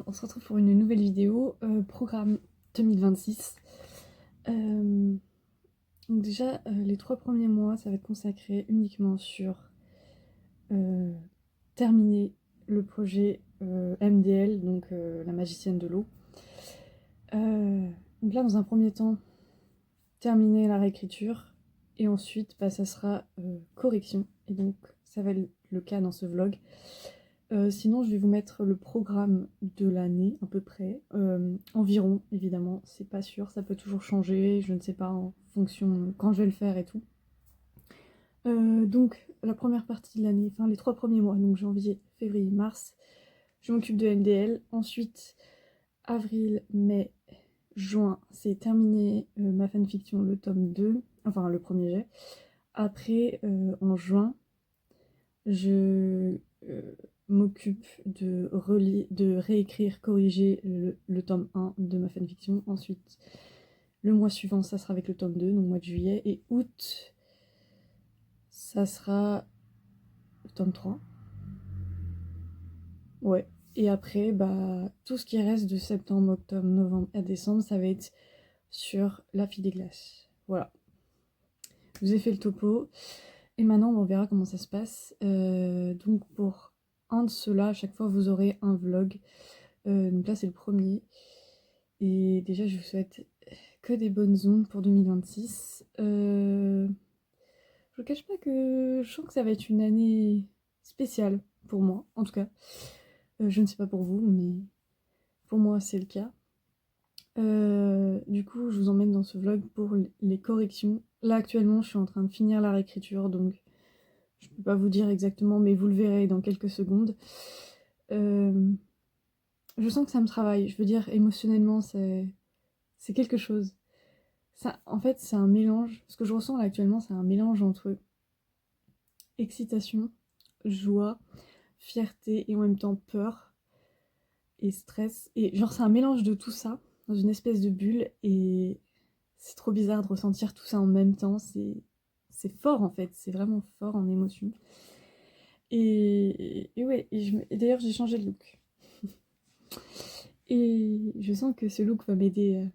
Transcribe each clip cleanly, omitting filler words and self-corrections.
on se retrouve pour une nouvelle vidéo, programme 2026. Donc déjà, les 3 premiers mois, ça va être consacré uniquement sur terminer le projet MDL, donc la magicienne de l'eau. Donc là, dans un premier temps, terminer la réécriture, et ensuite, ça sera correction, et donc ça va être le cas dans ce vlog. Sinon, je vais vous mettre le programme de l'année, à peu près. Environ, évidemment, c'est pas sûr, ça peut toujours changer, je ne sais pas, en fonction de quand je vais le faire et tout. Donc, la première partie de l'année, enfin les 3 premiers mois, donc janvier, février, mars, je m'occupe de MDL. Ensuite, avril, mai, juin, c'est terminé ma fanfiction, le tome 2, enfin le premier jet. Après, en juin, je m'occupe de réécrire, corriger le tome 1 de ma fanfiction. Ensuite, le mois suivant, ça sera avec le tome 2, donc mois de juillet. Et août, ça sera le tome 3. Ouais. Et après, tout ce qui reste de septembre, octobre, novembre à décembre, ça va être sur la fille des glaces. Voilà. Je vous ai fait le topo. Et maintenant, on verra comment ça se passe. Donc pour un de ceux-là, à chaque fois, vous aurez un vlog. Donc là, c'est le premier. Et déjà, je vous souhaite que des bonnes ondes pour 2026. Je vous cache pas que je sens que ça va être une année spéciale pour moi, en tout cas. Je ne sais pas pour vous, mais pour moi, c'est le cas. Du coup, je vous emmène dans ce vlog pour les corrections. Là, actuellement, je suis en train de finir la réécriture, donc je peux pas vous dire exactement, mais vous le verrez dans quelques secondes. Je sens que ça me travaille. Je veux dire, émotionnellement, c'est quelque chose. Ça, en fait, c'est un mélange. Ce que je ressens là actuellement, c'est un mélange entre excitation, joie, fierté et en même temps peur et stress. Et genre, c'est un mélange de tout ça dans une espèce de bulle. Et c'est trop bizarre de ressentir tout ça en même temps. C'est fort en fait. C'est vraiment fort en émotion. Et ouais, et d'ailleurs, j'ai changé de look. Et je sens que ce look va m'aider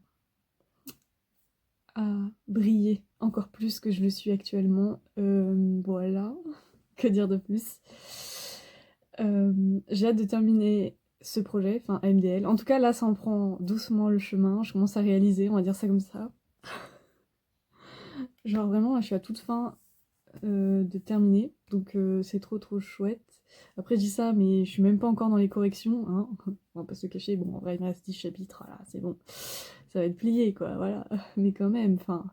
à briller encore plus que je le suis actuellement. Voilà, que dire de plus. J'ai hâte de terminer ce projet, enfin MDL. En tout cas, là, ça en prend doucement le chemin. Je commence à réaliser, on va dire ça comme ça. Genre vraiment, je suis à toute fin de terminer. Donc c'est trop chouette. Après, je dis ça, mais je suis même pas encore dans les corrections. Hein. On va pas se cacher. Bon, en vrai, il me reste 10 chapitres. Voilà, c'est bon. Ça va être plié, quoi. Voilà. Mais quand même, enfin,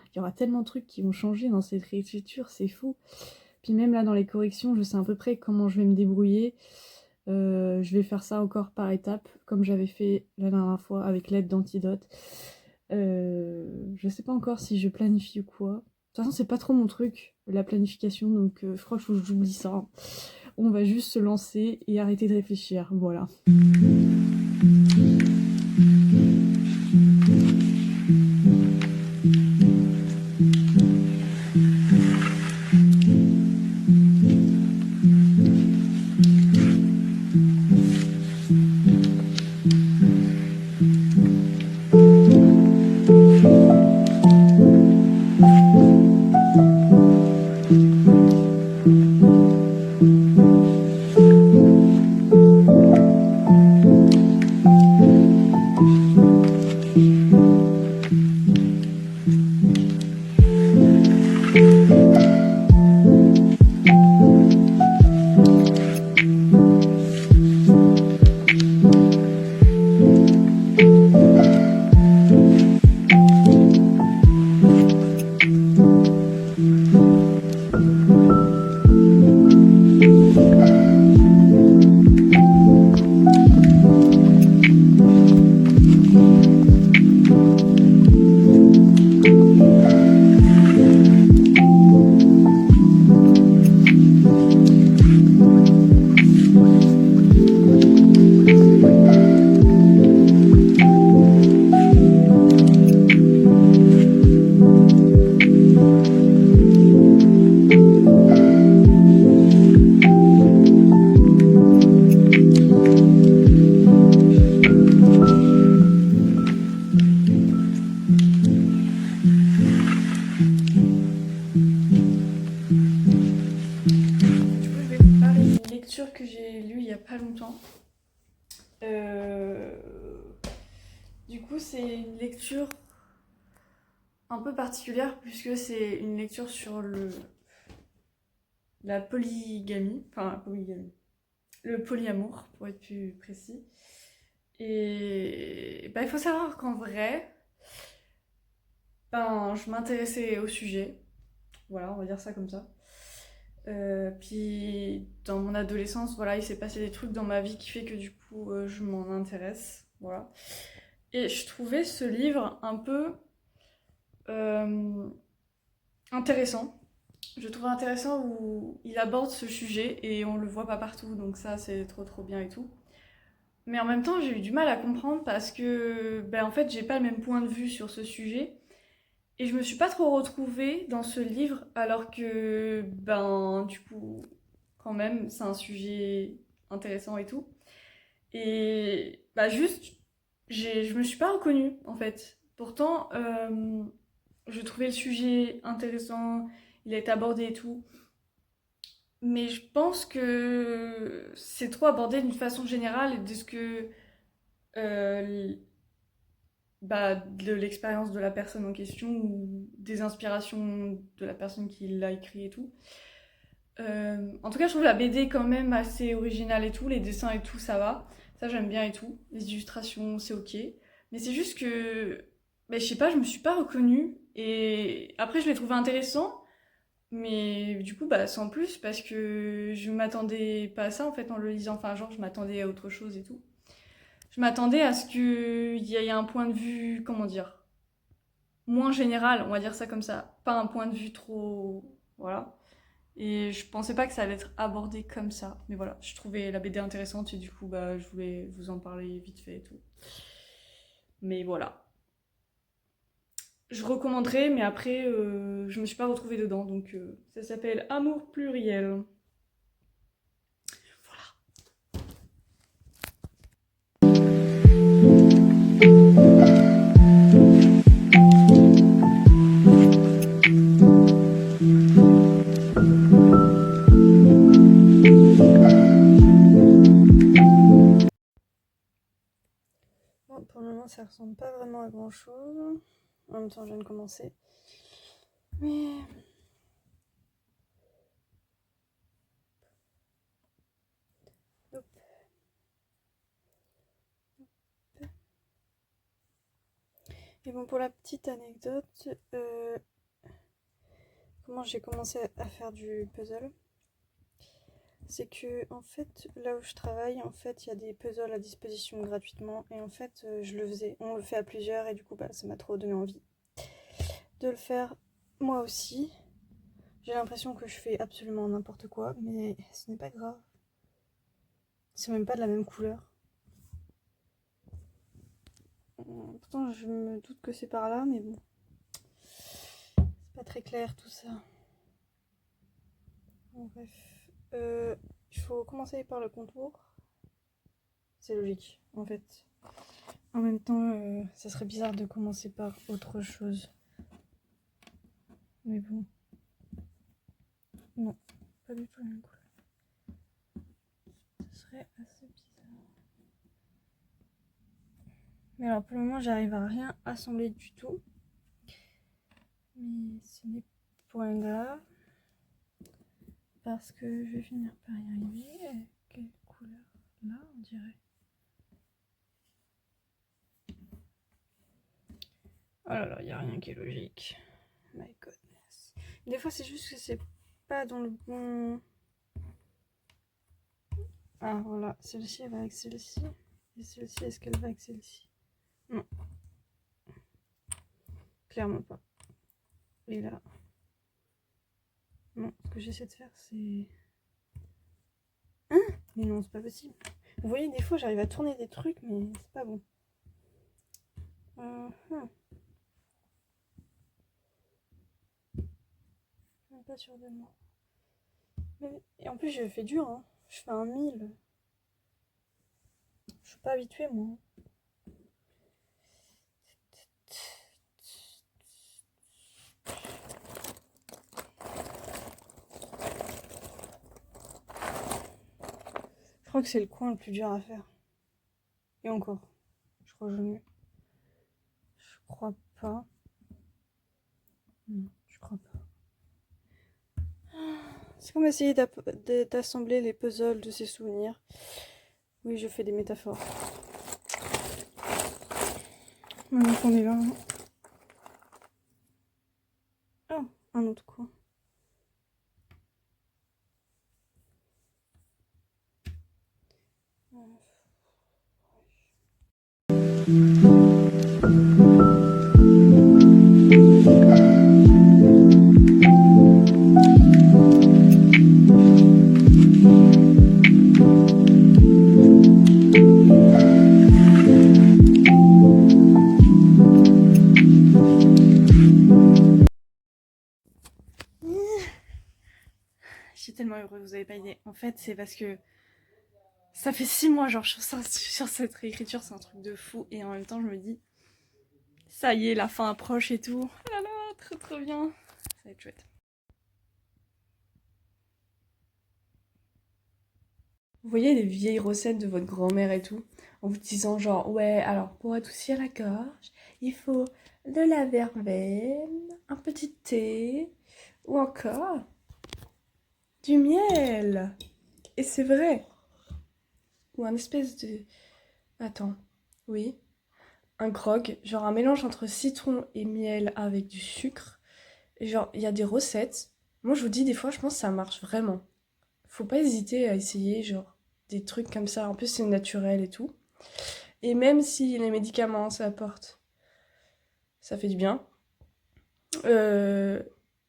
il y aura tellement de trucs qui vont changer dans cette réécriture. C'est fou. Puis même là, dans les corrections, je sais à peu près comment je vais me débrouiller. Je vais faire ça encore par étapes, comme j'avais fait la dernière fois avec l'aide d'Antidote. Je sais pas encore si je planifie ou quoi. De toute façon, c'est pas trop mon truc, la planification, donc je crois que j'oublie ça. On va juste se lancer et arrêter de réfléchir, voilà. pas longtemps. Du coup, c'est une lecture un peu particulière puisque c'est une lecture sur la polygamie, enfin la polygamie, le polyamour pour être plus précis. Et bah, il faut savoir qu'en vrai, ben, je m'intéressais au sujet, voilà, on va dire ça comme ça. Puis dans mon adolescence, voilà, il s'est passé des trucs dans ma vie qui fait que du coup, je m'en intéresse, voilà. Et je trouvais ce livre un peu euh, intéressant. Je trouve intéressant où il aborde ce sujet et on le voit pas partout, donc ça c'est trop trop bien et tout. Mais en même temps, j'ai eu du mal à comprendre parce que, ben, en fait, j'ai pas le même point de vue sur ce sujet. Et je me suis pas trop retrouvée dans ce livre, alors que, ben, du coup, quand même, c'est un sujet intéressant et tout. Et, bah, juste, je me suis pas reconnue, en fait. Pourtant, je trouvais le sujet intéressant, il a été abordé et tout. Mais je pense que c'est trop abordé d'une façon générale et de ce que euh, bah, de l'expérience de la personne en question ou des inspirations de la personne qui l'a écrit et tout. En tout cas, je trouve la BD quand même assez originale et tout, les dessins et tout, ça va. Ça, j'aime bien et tout. Les illustrations, c'est ok. Mais c'est juste que, bah, je sais pas, je me suis pas reconnue. Et après, je l'ai trouvé intéressant, mais du coup, bah, sans plus, parce que je m'attendais pas à ça en fait en le lisant. Enfin, genre, je m'attendais à autre chose et tout. Je m'attendais à ce qu'il y ait un point de vue, comment dire, moins général, on va dire ça comme ça. Pas un point de vue trop. Voilà. Et je pensais pas que ça allait être abordé comme ça. Mais voilà, je trouvais la BD intéressante et du coup, bah, je voulais vous en parler vite fait et tout. Mais voilà. Je recommanderais, mais après, je me suis pas retrouvée dedans. Donc, ça s'appelle Amour pluriel. Bon, pour le moment, ça ressemble pas vraiment à grand chose. En même temps, je viens de commencer. Mais. Hop. Et bon, pour la petite anecdote, comment j'ai commencé à faire du puzzle, c'est que en fait, là où je travaille, en fait, il y a des puzzles à disposition gratuitement et en fait, je le faisais. On le fait à plusieurs et du coup, bah, ça m'a trop donné envie de le faire moi aussi. J'ai l'impression que je fais absolument n'importe quoi, mais ce n'est pas grave. C'est même pas de la même couleur. Pourtant, je me doute que c'est par là, mais bon. C'est pas très clair tout ça. Bon, bref. Il faut commencer par le contour. C'est logique, en fait. En même temps, ça serait bizarre de commencer par autre chose. Mais bon. Non, pas du tout la même couleur. Ce serait assez bizarre. Mais alors, pour le moment, j'arrive à rien assembler du tout. Mais ce n'est point grave. Parce que je vais finir par y arriver. Quelle couleur? Là, on dirait. Oh là là, il n'y a rien qui est logique. My goodness. Des fois, c'est juste que c'est pas dans le bon. Ah voilà, celle-ci elle va avec celle-ci. Et celle-ci, est-ce qu'elle va avec celle-ci? Non. Clairement pas. Et là. Non, ce que j'essaie de faire, c'est. Hein? Mais non, c'est pas possible. Vous voyez, des fois, j'arrive à tourner des trucs, mais c'est pas bon. Je suis même pas sûre de moi. Mais... Et en plus, je fais dur, hein. Je fais un 1000. Je suis pas habituée, moi. Je crois que c'est le coin le plus dur à faire. Et encore, je crois que je crois pas. Non, je crois pas. C'est comme essayer d'assembler les puzzles de ses souvenirs. Oui, je fais des métaphores. Maintenant qu'on est là. Oh, un autre coin. Je suis tellement heureuse, vous avez pas idée. En fait, c'est parce que ça fait 6 mois, genre, sur cette réécriture, c'est un truc de fou. Et en même temps, je me dis, ça y est, la fin approche et tout. Oh là là, trop trop bien. Ça va être chouette. Vous voyez les vieilles recettes de votre grand-mère et tout, en vous disant genre, ouais, alors pour adoucir la gorge, il faut de la verveine, un petit thé, ou encore du miel. Et c'est vrai. Ou un espèce de... Attends, oui. Un grog, genre un mélange entre citron et miel avec du sucre. Et genre, il y a des recettes. Moi, je vous dis, des fois, je pense que ça marche vraiment. Faut pas hésiter à essayer, genre, des trucs comme ça. En plus, c'est naturel et tout. Et même si les médicaments, ça apporte, ça fait du bien, euh,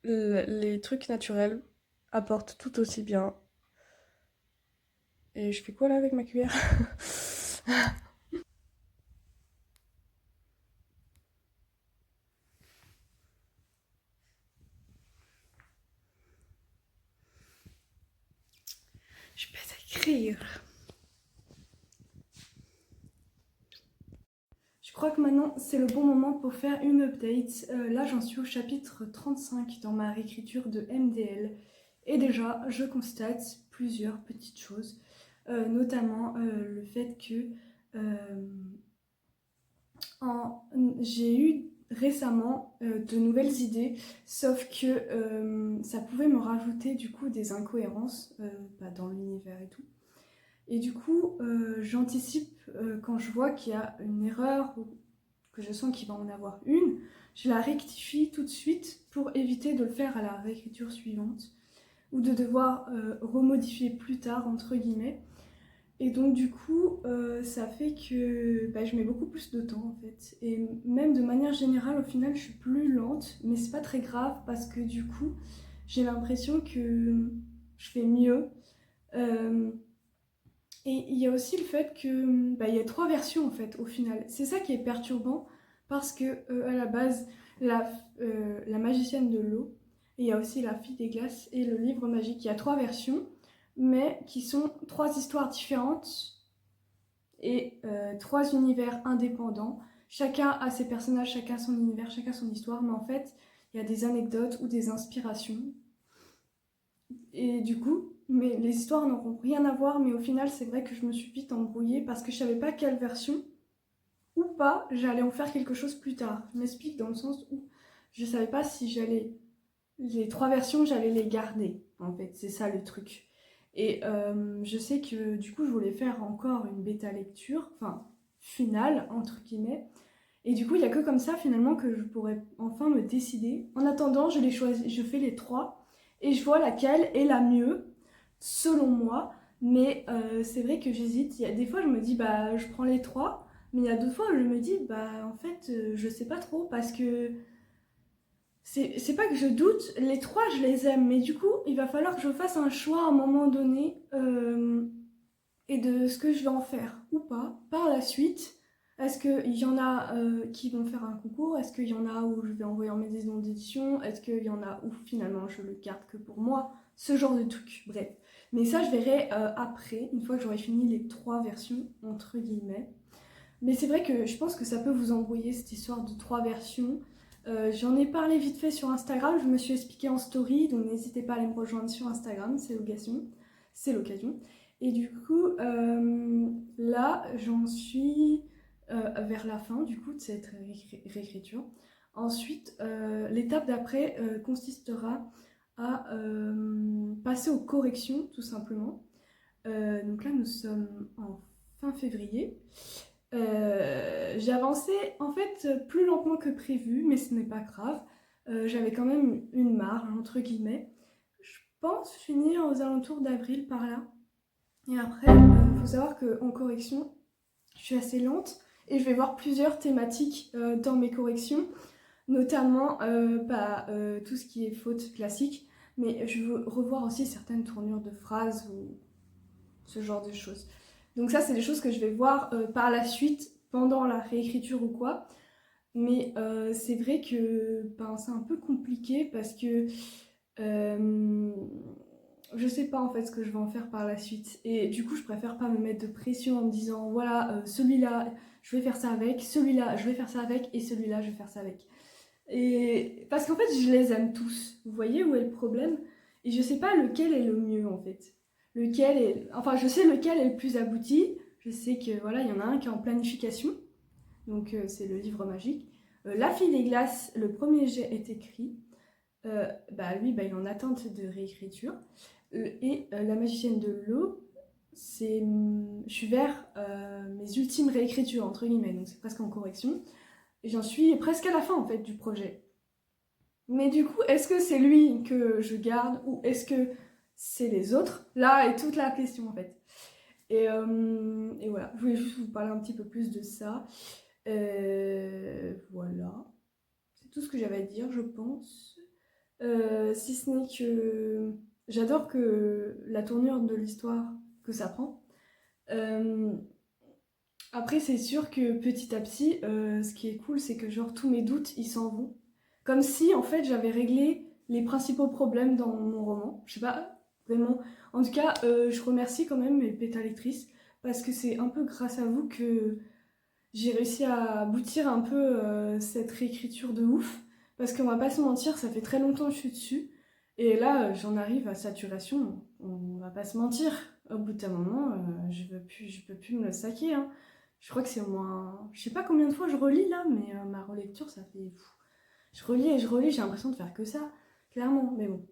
les trucs naturels apportent tout aussi bien. Et je fais quoi là avec ma cuillère? Je peux t'écrire. Je crois que maintenant c'est le bon moment pour faire une update. Là j'en suis au chapitre 35 dans ma réécriture de MDL. Et déjà je constate plusieurs petites choses. Notamment le fait que j'ai eu récemment de nouvelles idées, sauf que ça pouvait me rajouter du coup des incohérences dans l'univers et tout. Et du coup, j'anticipe quand je vois qu'il y a une erreur ou que je sens qu'il va en avoir une, je la rectifie tout de suite pour éviter de le faire à la réécriture suivante ou de devoir remodifier plus tard, entre guillemets. Et donc du coup, ça fait que je mets beaucoup plus de temps en fait. Et même de manière générale, au final, je suis plus lente, mais c'est pas très grave parce que du coup, j'ai l'impression que je fais mieux. Euh, et il y a aussi le fait que il y a 3 versions en fait au final. C'est ça qui est perturbant parce que à la base, la magicienne de l'eau, et il y a aussi la fille des glaces et le livre magique. Il y a 3 versions, mais qui sont 3 histoires différentes et 3 univers indépendants. Chacun a ses personnages, chacun son univers, chacun son histoire, mais en fait, il y a des anecdotes ou des inspirations. Et du coup, mais les histoires n'auront rien à voir, mais au final, c'est vrai que je me suis vite embrouillée parce que je savais pas quelle version ou pas j'allais en faire quelque chose plus tard. Je m'explique dans le sens où je savais pas si j'allais les 3 versions, j'allais les garder. En fait, c'est ça le truc. Et je sais que du coup, je voulais faire encore une bêta lecture, enfin finale entre guillemets. Et du coup, il y a que comme ça finalement que je pourrais enfin me décider. En attendant, je les choisis, je fais les 3 et je vois laquelle est la mieux selon moi. Mais c'est vrai que j'hésite. Il y a des fois, je me dis bah je prends les 3, mais il y a d'autres fois, je me dis bah en fait, je sais pas trop parce que c'est pas que je doute, les 3 je les aime, mais du coup il va falloir que je fasse un choix à un moment donné et de ce que je vais en faire ou pas par la suite. Est-ce qu'il y en a qui vont faire un concours? Est-ce qu'il y en a où je vais envoyer en maison d'édition? Est-ce qu'il y en a où finalement je le garde que pour moi? Ce genre de truc, bref. Mais ça je verrai après, une fois que j'aurai fini les 3 versions, entre guillemets. Mais c'est vrai que je pense que ça peut vous embrouiller cette histoire de 3 versions. J'en ai parlé vite fait sur Instagram, je me suis expliqué en story, donc n'hésitez pas à aller me rejoindre sur Instagram, c'est l'occasion. C'est l'occasion. Et du coup, là, j'en suis vers la fin du coup de cette réécriture. Ensuite, l'étape d'après consistera à passer aux corrections, tout simplement. Donc là, nous sommes en fin février. J'ai avancé en fait plus lentement que prévu, mais ce n'est pas grave. J'avais quand même une marge, entre guillemets. Je pense finir aux alentours d'avril par là. Et après, faut savoir qu'en correction, je suis assez lente et je vais voir plusieurs thématiques dans mes corrections, notamment tout ce qui est faute classique, mais je veux revoir aussi certaines tournures de phrases ou ce genre de choses. Donc ça, c'est des choses que je vais voir par la suite, pendant la réécriture ou quoi. Mais c'est vrai que c'est un peu compliqué parce que je sais pas en fait ce que je vais en faire par la suite. Et du coup, je préfère pas me mettre de pression en me disant voilà, celui-là, je vais faire ça avec, celui-là, je vais faire ça avec, et celui-là, je vais faire ça avec. Et parce qu'en fait, je les aime tous. Vous voyez où est le problème? Et je sais pas lequel est le mieux en fait. Enfin, je sais lequel est le plus abouti. Je sais que voilà, il y en a un qui est en planification. Donc c'est le livre magique. La fille des glaces, le premier jet est écrit. Lui, il est en attente de réécriture. Et la magicienne de l'eau, je suis vers mes ultimes réécritures, entre guillemets, donc c'est presque en correction. Et j'en suis presque à la fin, en fait, du projet. Mais du coup, est-ce que c'est lui que je garde ou est-ce que c'est les autres? Là est toute la question, en fait. Et voilà, je voulais juste vous parler un petit peu plus de ça. Voilà. C'est tout ce que j'avais à dire, je pense. Si ce n'est que j'adore que la tournure de l'histoire que ça prend. Après, c'est sûr que petit à petit, ce qui est cool, c'est que genre tous mes doutes, ils s'en vont. Comme si, en fait, j'avais réglé les principaux problèmes dans mon roman. Je sais pas, vraiment. En tout cas, je remercie quand même mes bêta-lectrices, parce que c'est un peu grâce à vous que j'ai réussi à aboutir un peu cette réécriture de ouf. Parce qu'on va pas se mentir, ça fait très longtemps que je suis dessus. Et là, j'en arrive à saturation. On va pas se mentir. Au bout d'un moment, je peux plus me le saquer. Hein. Je crois que c'est au moins... Je sais pas combien de fois je relis là, mais ma relecture, ça fait... Je relis et je relis, j'ai l'impression de faire que ça. Clairement, mais bon.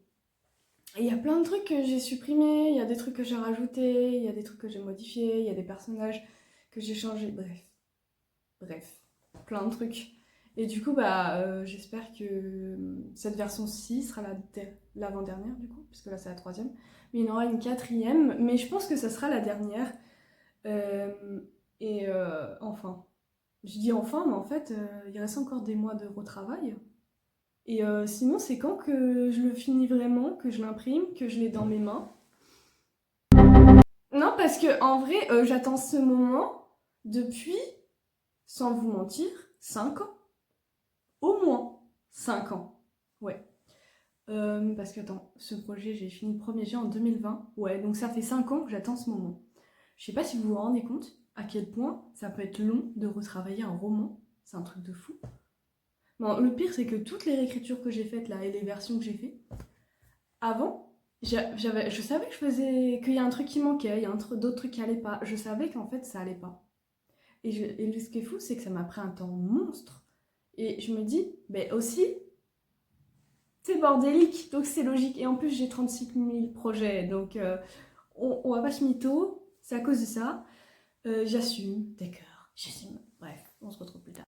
Et il y a plein de trucs que j'ai supprimés, il y a des trucs que j'ai rajoutés, il y a des trucs que j'ai modifiés, il y a des personnages que j'ai changés. Bref, plein de trucs. Et du coup, j'espère que cette version-ci sera l'avant-dernière, du coup, puisque là c'est la troisième. Mais il y en aura une quatrième, mais je pense que ça sera la dernière. Enfin, je dis enfin, mais en fait, il reste encore des mois de retravail. Et sinon, c'est quand que je le finis vraiment, que je l'imprime, que je l'ai dans mes mains? Non, parce que en vrai, j'attends ce moment depuis, sans vous mentir, 5 ans. Au moins 5 ans. Ouais. Parce que, attends, ce projet, j'ai fini le premier jet en 2020. Ouais, donc ça fait 5 ans que j'attends ce moment. Je sais pas si vous vous rendez compte à quel point ça peut être long de retravailler un roman. C'est un truc de fou. Bon, le pire, c'est que toutes les réécritures que j'ai faites là et les versions que j'ai faites, avant, je savais qu'il y a un truc qui manquait, il y a d'autres trucs qui allaient pas. Je savais qu'en fait, ça allait pas. Et ce qui est fou, c'est que ça m'a pris un temps monstre. Et je me dis, aussi, c'est bordélique, donc c'est logique. Et en plus, j'ai 36 000 projets, donc on va pas se mytho, c'est à cause de ça. J'assume, d'accord, j'assume. Bref, on se retrouve plus tard.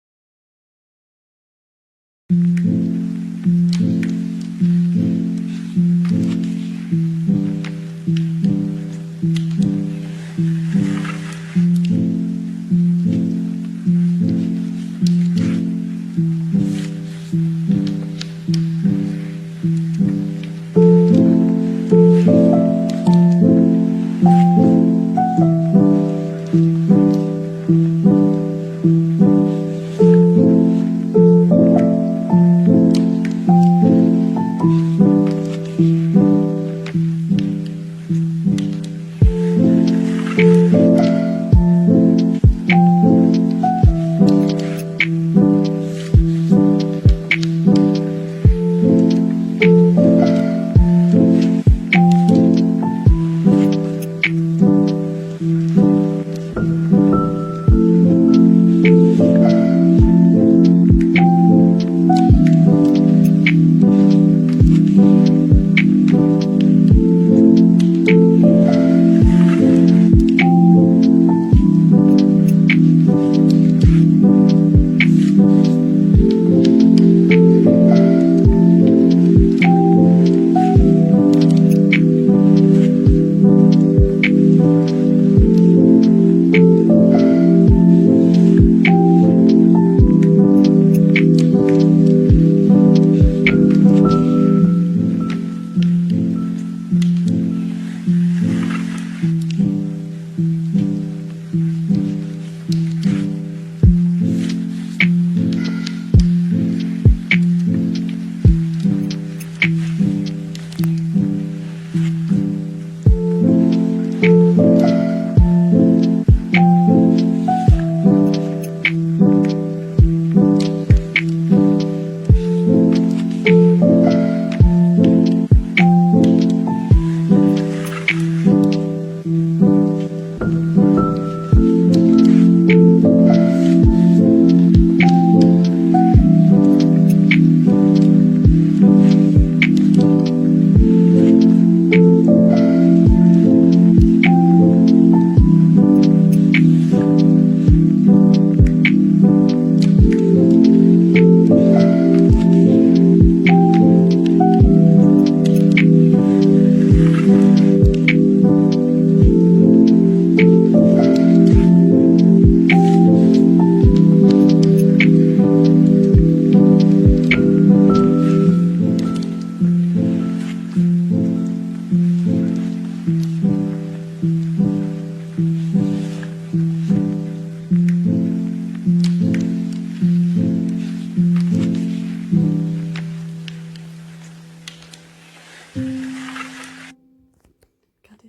Regardez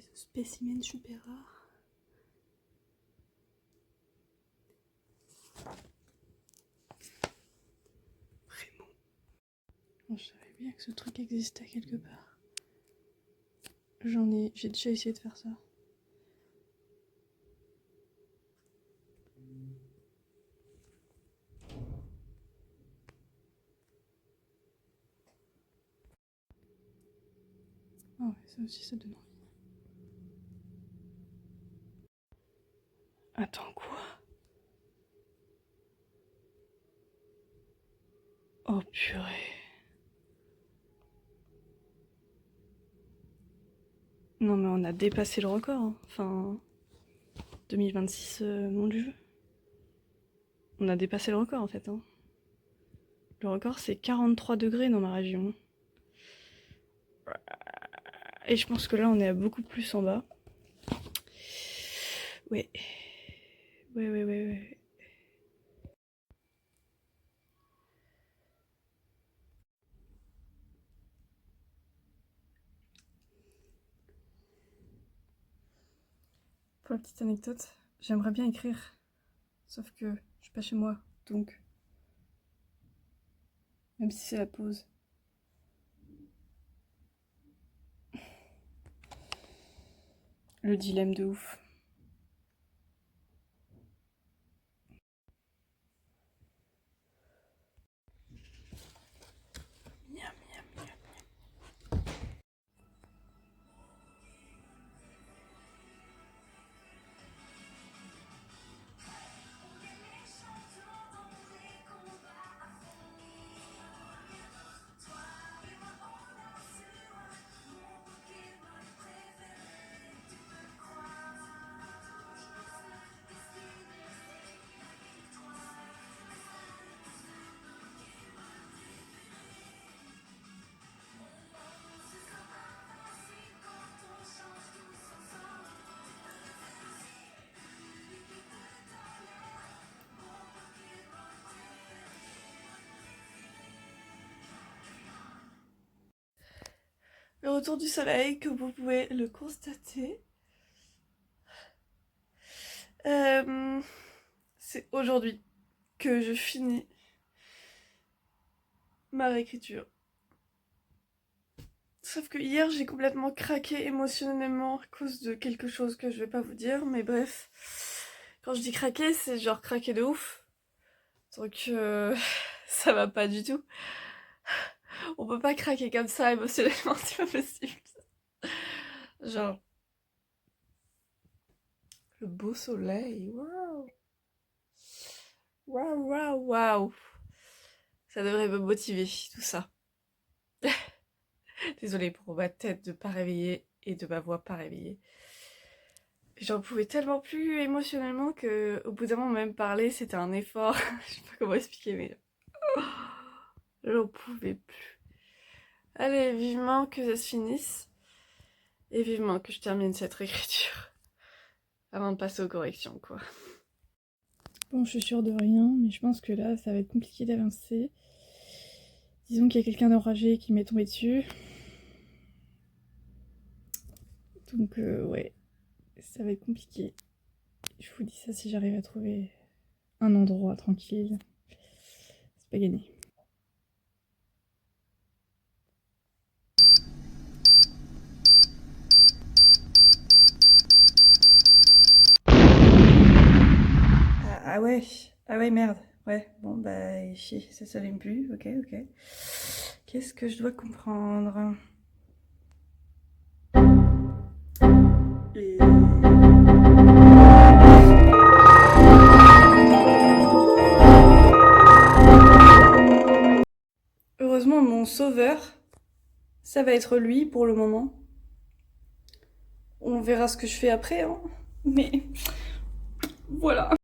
ce spécimen super rare. Vraiment. Bon, je savais bien que ce truc existait quelque part. J'ai déjà essayé de faire ça. Ah ouais, ça aussi, ça donne envie. Attends, quoi? Oh purée. Non mais on a dépassé le record, hein. Enfin, 2026, mon dieu. On a dépassé le record en fait, hein. Le record c'est 43 degrés dans ma région. Et je pense que là on est à beaucoup plus en bas. Ouais. Ouais. Pour la petite anecdote, j'aimerais bien écrire. Sauf que je suis pas chez moi, donc... Même si c'est la pause. Le dilemme de ouf. Miam, miam, miam. Le retour du soleil, que vous pouvez le constater. C'est aujourd'hui que je finis ma réécriture. Sauf que hier j'ai complètement craqué émotionnellement à cause de quelque chose que je vais pas vous dire, mais bref. Quand je dis craquer, c'est genre craquer de ouf. Donc ça va pas du tout. On peut pas craquer comme ça émotionnellement, c'est pas possible. Genre... Le beau soleil, waouh. Waouh. Ça devrait me motiver, tout ça. Désolée pour ma tête de pas réveiller et de ma voix pas réveillée. J'en pouvais tellement plus émotionnellement que au bout d'un moment même parler c'était un effort. Je sais pas comment expliquer mais j'en pouvais plus. Allez, vivement que ça se finisse et vivement que je termine cette réécriture avant de passer aux corrections quoi. Bon, je suis sûre de rien, mais je pense que là ça va être compliqué d'avancer. Disons qu'il y a quelqu'un d'enragé qui m'est tombé dessus. Donc ouais, ça va être compliqué. Je vous dis ça si j'arrive à trouver un endroit tranquille. C'est pas gagné. Ah ouais merde. Ouais, bon bah chier, ça s'allume plus, ok. Qu'est-ce que je dois comprendre? Et... Heureusement mon sauveur, ça va être lui pour le moment. On verra ce que je fais après, hein. Mais voilà.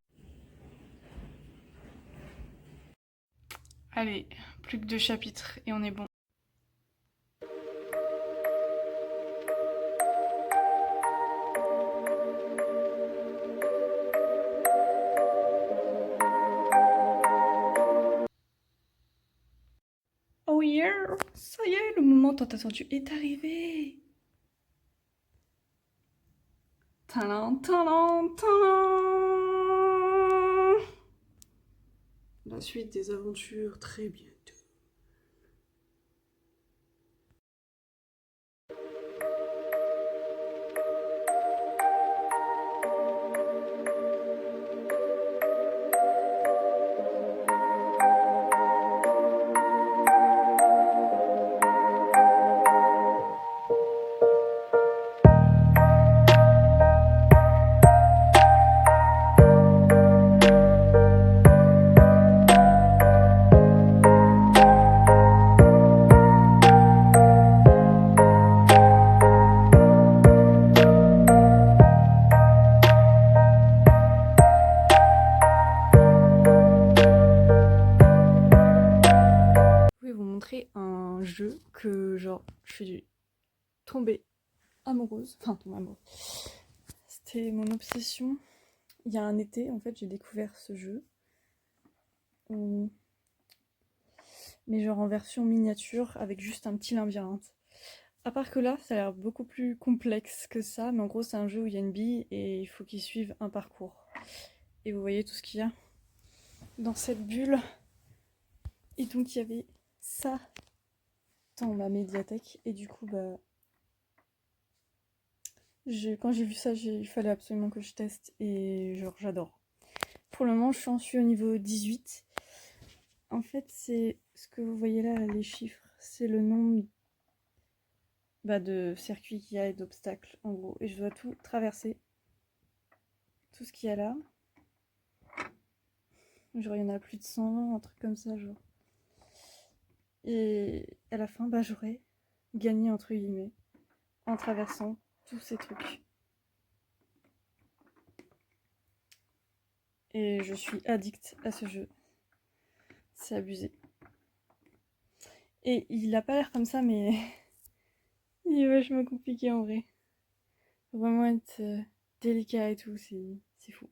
Allez, plus que 2 chapitres et on est bon. Oh yeah, ça y est, le moment tant attendu est arrivé. Tadam, tadam, tadam. La suite des aventures très bientôt. Un jeu que genre je suis tombée amoureuse, c'était mon obsession. Il y a un été en fait j'ai découvert ce jeu, mais genre en version miniature avec juste un petit labyrinthe. À part que là ça a l'air beaucoup plus complexe que ça, mais en gros c'est un jeu où il y a une bille et il faut qu'il suive un parcours. Et vous voyez tout ce qu'il y a dans cette bulle. Et donc il y avait ça dans ma médiathèque et du coup quand j'ai vu ça il fallait absolument que je teste et genre j'adore. Pour le moment je suis au niveau 18. En fait c'est ce que vous voyez là, les chiffres, c'est le nombre de circuits qu'il y a et d'obstacles en gros, et je dois tout traverser, tout ce qu'il y a là, genre il y en a plus de 120, un truc comme ça genre. Et à la fin, j'aurais gagné entre guillemets en traversant tous ces trucs. Et je suis addict à ce jeu. C'est abusé. Et il a pas l'air comme ça, mais il est vachement compliqué en vrai. Faut vraiment être délicat et tout, c'est fou.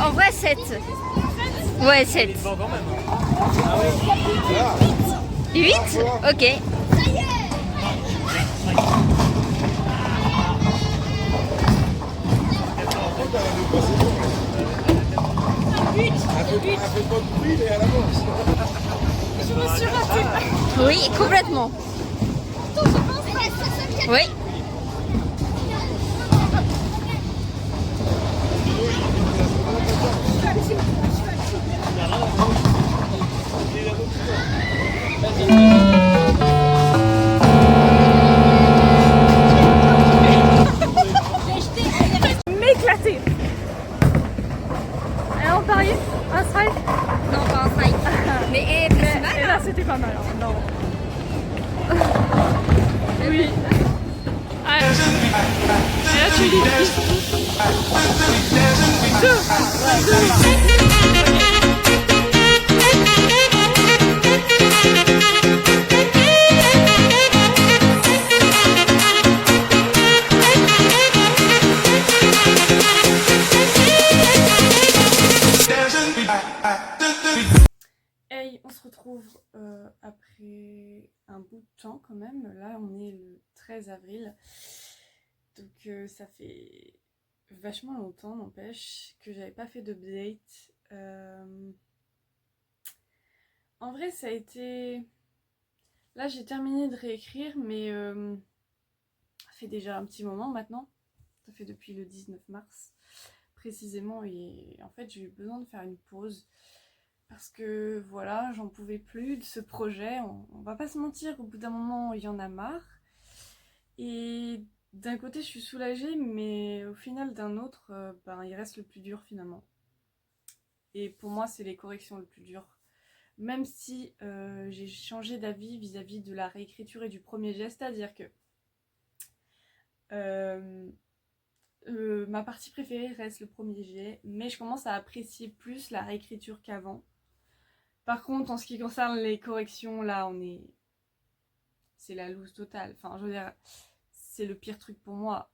En vrai, 7. Ouais, 7. 8. Ok. Oui, complètement. Oui. M'éclater. Et on parie un strike. Non, pas un strike. Mais c'est mal. Et là c'était pas mal. Hein. Non. Oui. Ah. Et là tu lis. Hey, on se retrouve après un bout de temps quand même. Là, on est le 13 avril. Donc ça fait vachement longtemps, n'empêche, que j'avais pas fait d'update. En vrai, ça a été... Là, j'ai terminé de réécrire, mais ça fait déjà un petit moment maintenant. Ça fait depuis le 19 mars, précisément. Et en fait, j'ai eu besoin de faire une pause. Parce que voilà, j'en pouvais plus de ce projet. On va pas se mentir, au bout d'un moment, il y en a marre. Et d'un côté, je suis soulagée, mais au final, d'un autre, il reste le plus dur finalement. Et pour moi, c'est les corrections le plus dur. Même si j'ai changé d'avis vis-à-vis de la réécriture et du premier geste, c'est-à-dire que ma partie préférée reste le premier jet, mais je commence à apprécier plus la réécriture qu'avant. Par contre, en ce qui concerne les corrections, là, c'est la loose totale. Enfin, je veux dire, c'est le pire truc pour moi.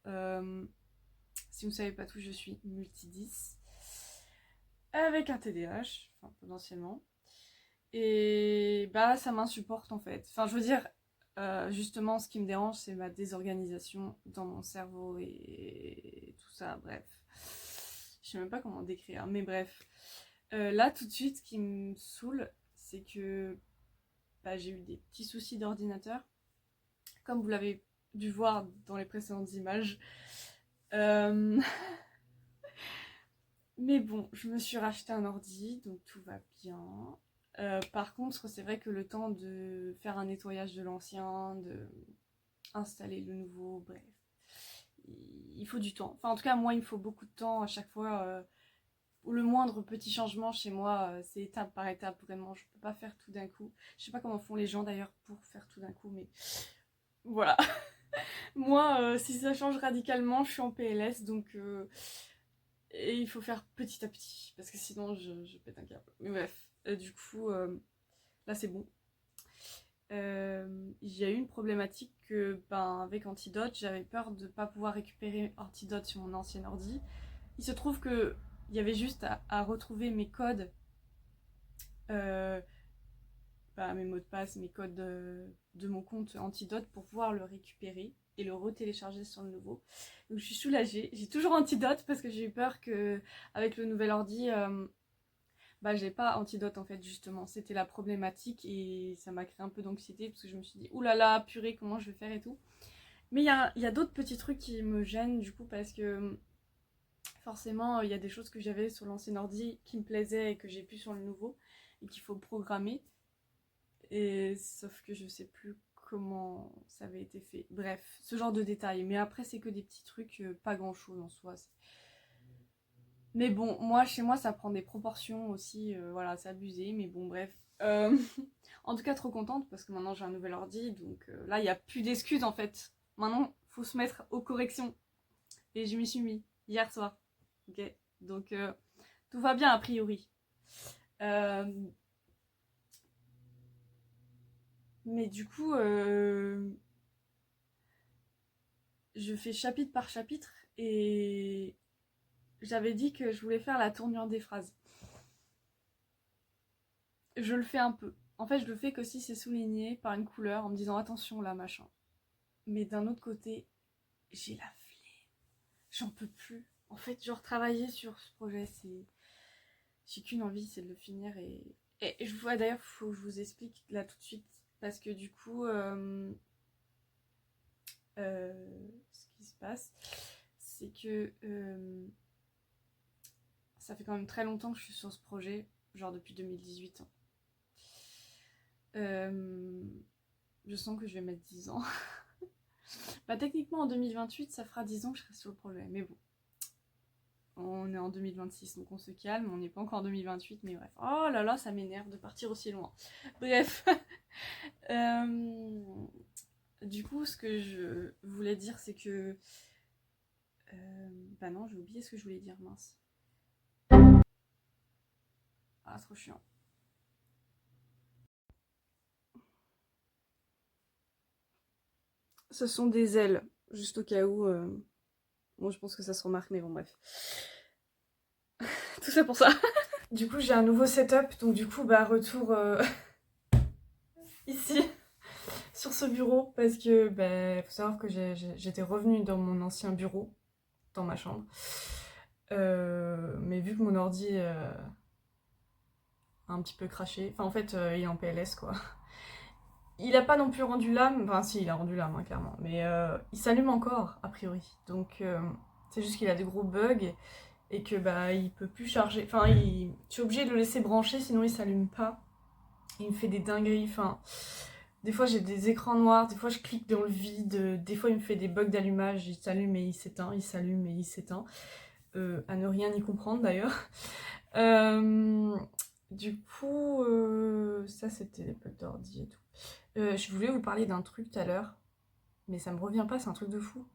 Si vous ne savez pas tout, je suis multi-10. Avec un TDAH, enfin, potentiellement. Et bah, ça m'insupporte en fait. Enfin, je veux dire, justement, ce qui me dérange, c'est ma désorganisation dans mon cerveau et tout ça, bref. Je sais même pas comment décrire, mais bref. Là, tout de suite, ce qui me saoule, c'est que j'ai eu des petits soucis d'ordinateur, comme vous l'avez dû voir dans les précédentes images. Mais bon, je me suis racheté un ordi, donc tout va bien. Par contre, c'est vrai que le temps de faire un nettoyage de l'ancien, de installer le nouveau, bref, il faut du temps. Enfin, en tout cas, moi, il me faut beaucoup de temps à chaque fois. Le moindre petit changement chez moi, c'est étape par étape, vraiment. Je peux pas faire tout d'un coup. Je sais pas comment font les gens d'ailleurs pour faire tout d'un coup, mais voilà. Moi, si ça change radicalement, je suis en PLS, donc et il faut faire petit à petit, parce que sinon je pète un câble. Mais bref, du coup, là c'est bon. Il y a eu une problématique que, avec Antidote, j'avais peur de ne pas pouvoir récupérer Antidote sur mon ancien ordi. Il se trouve que il y avait juste à retrouver mes codes, mes mots de passe, mes codes de mon compte Antidote pour pouvoir le récupérer et le retélécharger sur le nouveau. Donc je suis soulagée. J'ai toujours Antidote parce que j'ai eu peur que avec le nouvel ordi, j'ai pas Antidote en fait justement. C'était la problématique et ça m'a créé un peu d'anxiété parce que je me suis dit oulala purée comment je vais faire et tout. Mais il y a d'autres petits trucs qui me gênent du coup parce que forcément il y a des choses que j'avais sur l'ancien ordi qui me plaisaient et que j'ai plus sur le nouveau et qu'il faut programmer. Et sauf que je sais plus comment ça avait été fait. Bref, ce genre de détails. Mais après, c'est que des petits trucs, pas grand chose en soi. Mais bon, moi, chez moi, ça prend des proportions aussi. Voilà, c'est abusé. Mais bon, bref. En tout cas, trop contente parce que maintenant j'ai un nouvel ordi. Donc là, il n'y a plus d'excuses en fait. Maintenant, faut se mettre aux corrections. Et je m'y suis mis hier soir. Ok. Donc tout va bien a priori. Mais du coup, je fais chapitre par chapitre et j'avais dit que je voulais faire la tournure des phrases. Je le fais un peu. En fait, je le fais que si c'est souligné par une couleur en me disant attention là, machin. Mais d'un autre côté, j'ai la flemme. J'en peux plus. En fait, genre travailler sur ce projet, c'est... J'ai qu'une envie, c'est de le finir et je vois d'ailleurs, faut que je vous explique là tout de suite. Parce que du coup, ce qui se passe, c'est que ça fait quand même très longtemps que je suis sur ce projet, genre depuis 2018. Je sens que je vais mettre 10 ans. Bah techniquement en 2028 ça fera 10 ans que je serai sur le projet, mais bon. On est en 2026 donc on se calme, on n'est pas encore en 2028 mais bref. Oh là là ça m'énerve de partir aussi loin. Bref. Du coup ce que je voulais dire c'est que... bah non j'ai oublié ce que je voulais dire, mince. Ah trop chiant. Ce sont des ailes, juste au cas où. Bon, je pense que ça se remarque, mais bon, bref. Tout ça pour ça. Du coup, j'ai un nouveau setup, donc du coup, bah, retour ici, sur ce bureau, parce que, bah, faut savoir que j'étais revenue dans mon ancien bureau, dans ma chambre. Mais vu que mon ordi a un petit peu craché, enfin, en fait, il est en PLS, quoi. Il a pas non plus rendu l'âme, enfin si, il a rendu l'âme, hein, clairement, mais il s'allume encore, a priori. Donc c'est juste qu'il a des gros bugs et que bah il peut plus charger. Enfin, je suis obligée de le laisser brancher, sinon il s'allume pas. Il me fait des dingueries, enfin... Des fois j'ai des écrans noirs, des fois je clique dans le vide, des fois il me fait des bugs d'allumage, il s'allume et il s'éteint, il s'allume et il s'éteint. À ne rien y comprendre d'ailleurs. Du coup, ça c'était les bugs d'ordi et tout. Je voulais vous parler d'un truc tout à l'heure, mais ça me revient pas, c'est un truc de fou.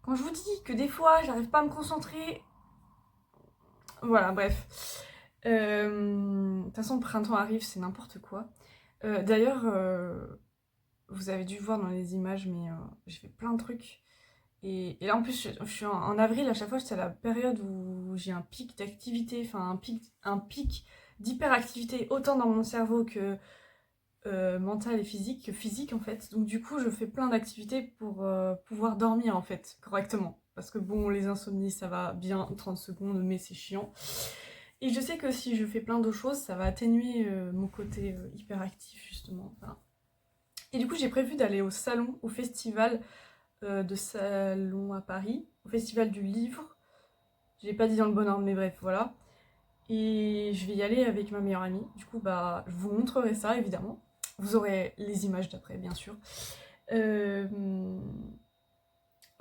Quand je vous dis que des fois, j'arrive pas à me concentrer... Voilà, bref. De toute façon, le printemps arrive, c'est n'importe quoi. D'ailleurs, vous avez dû voir dans les images, mais j'ai fait plein de trucs. Et là, en plus, je suis en avril, à chaque fois, c'est la période où j'ai un pic d'activité, enfin un pic d'hyperactivité, autant dans mon cerveau que... mentale et physique que physique en fait. Donc du coup je fais plein d'activités pour pouvoir dormir en fait correctement. Parce que bon les insomnies ça va bien 30 secondes mais c'est chiant. Et je sais que si je fais plein d'autres choses ça va atténuer mon côté hyperactif justement. Enfin... Et du coup j'ai prévu d'aller au salon, au festival de salon à Paris, au festival du livre. Je l'ai pas dit dans le bon ordre mais bref voilà. Et je vais y aller avec ma meilleure amie. Du coup bah je vous montrerai ça évidemment. Vous aurez les images d'après, bien sûr. Au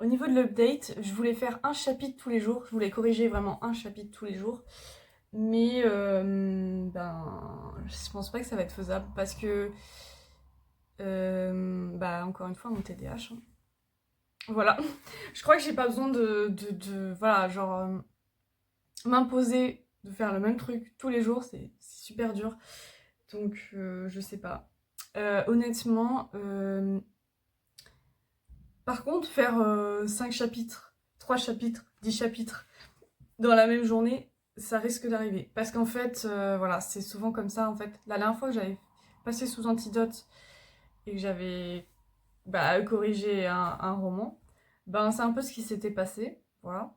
niveau de l'update, je voulais faire un chapitre tous les jours. Je voulais corriger vraiment un chapitre tous les jours. Mais ben, je pense pas que ça va être faisable parce que, bah, encore une fois, mon TDAH. Hein. Voilà. Je crois que j'ai pas besoin voilà, genre, m'imposer de faire le même truc tous les jours. C'est super dur. Donc, je sais pas. Honnêtement, par contre, faire 5 chapitres, 3 chapitres, 10 chapitres dans la même journée, ça risque d'arriver. Parce qu'en fait, voilà, c'est souvent comme ça. En fait, la dernière fois que j'avais passé sous antidote et que j'avais corrigé un roman, ben c'est un peu ce qui s'était passé. Voilà.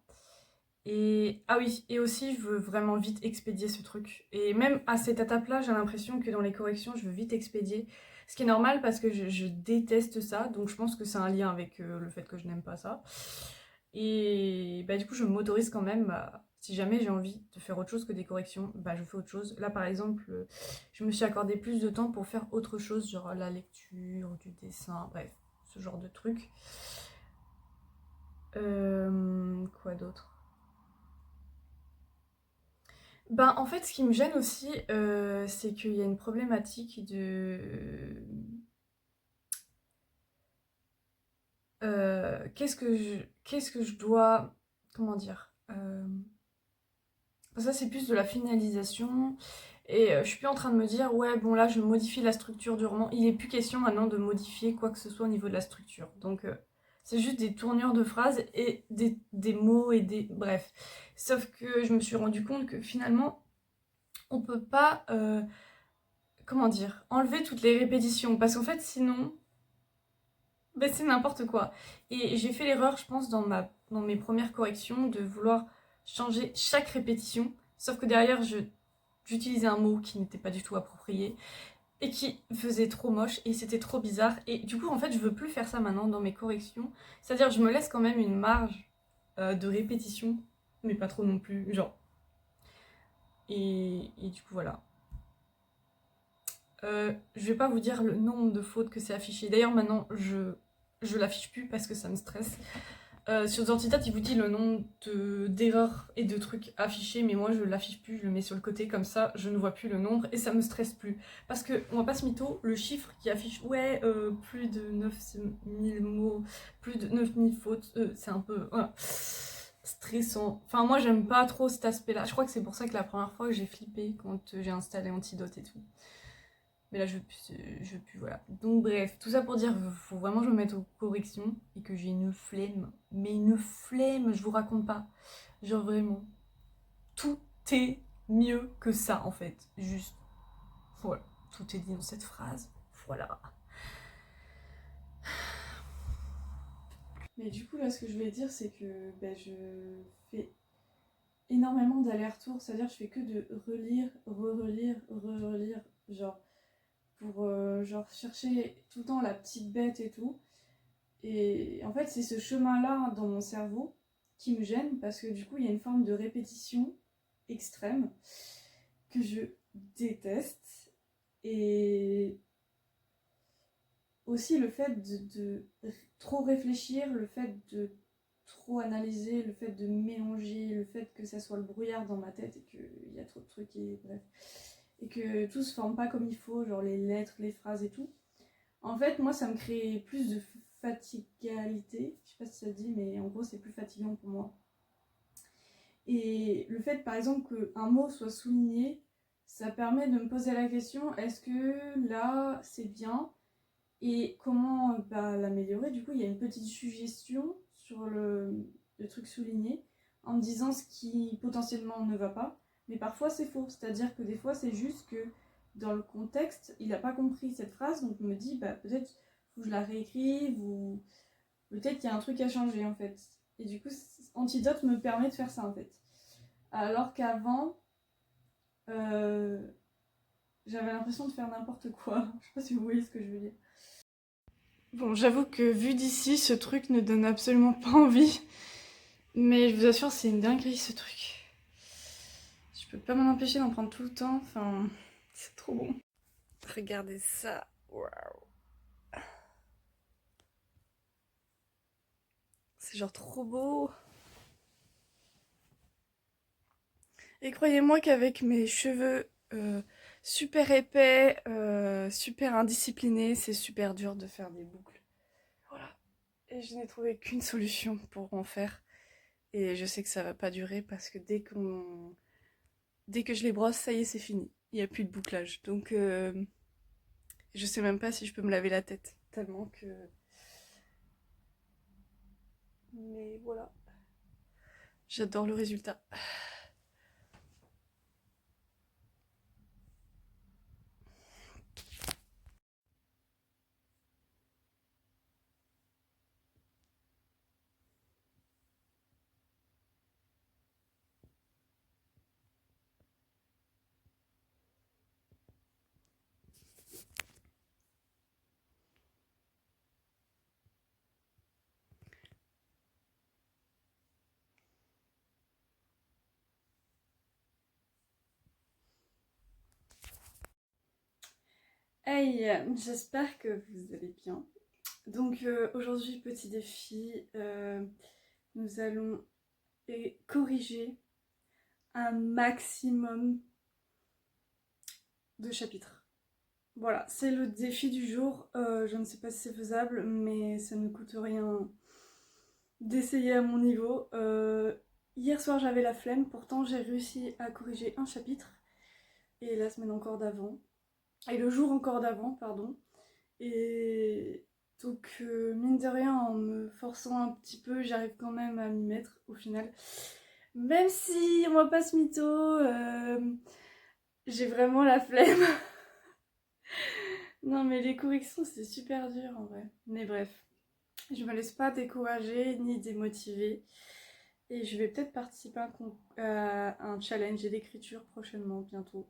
Et ah oui, et aussi je veux vraiment vite expédier ce truc. Et même à cette étape-là, j'ai l'impression que dans les corrections, je veux vite expédier. Ce qui est normal parce que je déteste ça, donc je pense que c'est un lien avec le fait que je n'aime pas ça. Et bah, du coup, je m'autorise quand même, si jamais j'ai envie de faire autre chose que des corrections, bah, je fais autre chose. Là, par exemple, je me suis accordé plus de temps pour faire autre chose, genre la lecture, du dessin, bref, ce genre de trucs. Quoi d'autre ? Ben, en fait, ce qui me gêne aussi, c'est qu'il y a une problématique de... qu'est-ce que je dois... Comment dire Ça, c'est plus de la finalisation. Et je suis plus en train de me dire, ouais, bon, là, je modifie la structure du roman. Il n'est plus question maintenant de modifier quoi que ce soit au niveau de la structure. Donc, c'est juste des tournures de phrases et des mots et des... Bref. Sauf que je me suis rendu compte que finalement, on peut pas, comment dire, enlever toutes les répétitions. Parce qu'en fait, sinon, ben, c'est n'importe quoi. Et j'ai fait l'erreur, je pense, dans mes premières corrections, de vouloir changer chaque répétition. Sauf que derrière, j'utilisais un mot qui n'était pas du tout approprié et qui faisait trop moche et c'était trop bizarre. Et du coup, en fait, je veux plus faire ça maintenant dans mes corrections. C'est-à-dire, je me laisse quand même une marge de répétition, mais pas trop non plus, genre. Et du coup, voilà. Je vais pas vous dire le nombre de fautes que c'est affiché. D'ailleurs, maintenant, je l'affiche plus parce que ça me stresse. Sur Zantitat, il vous dit le nombre d'erreurs et de trucs affichés, mais moi je l'affiche plus, je le mets sur le côté comme ça, je ne vois plus le nombre et ça me stresse plus. Parce que, on va pas se mytho, le chiffre qui affiche, ouais, plus de 9000 mots, plus de 9000 fautes, c'est un peu stressant. Enfin, moi j'aime pas trop cet aspect-là. Je crois que c'est pour ça que la première fois j'ai flippé quand j'ai installé Antidote et tout. Mais là, je veux plus, voilà. Donc bref, tout ça pour dire qu'il faut vraiment que je me mette aux corrections et que j'ai une flemme. Mais une flemme, je vous raconte pas. Genre vraiment, tout est mieux que ça en fait. Juste, voilà, tout est dit dans cette phrase. Voilà. Mais du coup, là, ce que je voulais dire, c'est que je fais énormément d'allers-retours, c'est-à-dire je fais que de relire, re-relire, re-relire, genre pour genre chercher tout le temps la petite bête et tout. Et en fait, c'est ce chemin-là dans mon cerveau qui me gêne parce que du coup, il y a une forme de répétition extrême que je déteste. Et aussi le fait de trop réfléchir, le fait de trop analyser, le fait de mélanger, le fait que ça soit le brouillard dans ma tête et qu'il y a trop de trucs et bref. Et que tout se forme pas comme il faut, genre les lettres, les phrases et tout. En fait, moi, ça me crée plus de fatigalité. Je sais pas si ça se dit, mais en gros, c'est plus fatigant pour moi. Et le fait, par exemple, qu'un mot soit souligné, ça permet de me poser la question, est-ce que là, c'est bien? Et comment l'améliorer? Du coup, il y a une petite suggestion sur le truc souligné, en me disant ce qui potentiellement ne va pas. Mais parfois, c'est faux. C'est-à-dire que des fois, c'est juste que dans le contexte, il n'a pas compris cette phrase, donc je me dis, peut-être faut que je la réécrive, ou peut-être qu'il y a un truc à changer, en fait. Et du coup, Antidote me permet de faire ça, en fait. Alors qu'avant, j'avais l'impression de faire n'importe quoi. Je sais pas si vous voyez ce que je veux dire. Bon, j'avoue que vu d'ici, ce truc ne donne absolument pas envie. Mais je vous assure, c'est une dinguerie, ce truc. Je peux pas m'en empêcher d'en prendre tout le temps. Enfin, c'est trop bon. Regardez ça. Waouh. C'est genre trop beau. Et croyez-moi qu'avec mes cheveux super épais, super indisciplinés, c'est super dur de faire des boucles. Voilà. Et je n'ai trouvé qu'une solution pour en faire. Et je sais que ça va pas durer parce que dès que je les brosse, ça y est, c'est fini. Il n'y a plus de bouclage. Donc je sais même pas si je peux me laver la tête. Tellement que... Mais voilà. J'adore le résultat. Hey, j'espère que vous allez bien. Donc aujourd'hui, petit défi, nous allons corriger un maximum de chapitres. Voilà, c'est le défi du jour. Je ne sais pas si c'est faisable, mais ça ne coûte rien d'essayer à mon niveau. Hier soir, j'avais la flemme, pourtant j'ai réussi à corriger un chapitre. Et le jour encore d'avant, pardon. Et Donc mine de rien, en me forçant un petit peu, j'arrive quand même à m'y mettre au final. Même si, on va pas se mytho, j'ai vraiment la flemme. Non mais les corrections c'est super dur en vrai. Mais bref, je me laisse pas décourager ni démotiver. Et je vais peut-être participer à un challenge d'écriture prochainement, bientôt.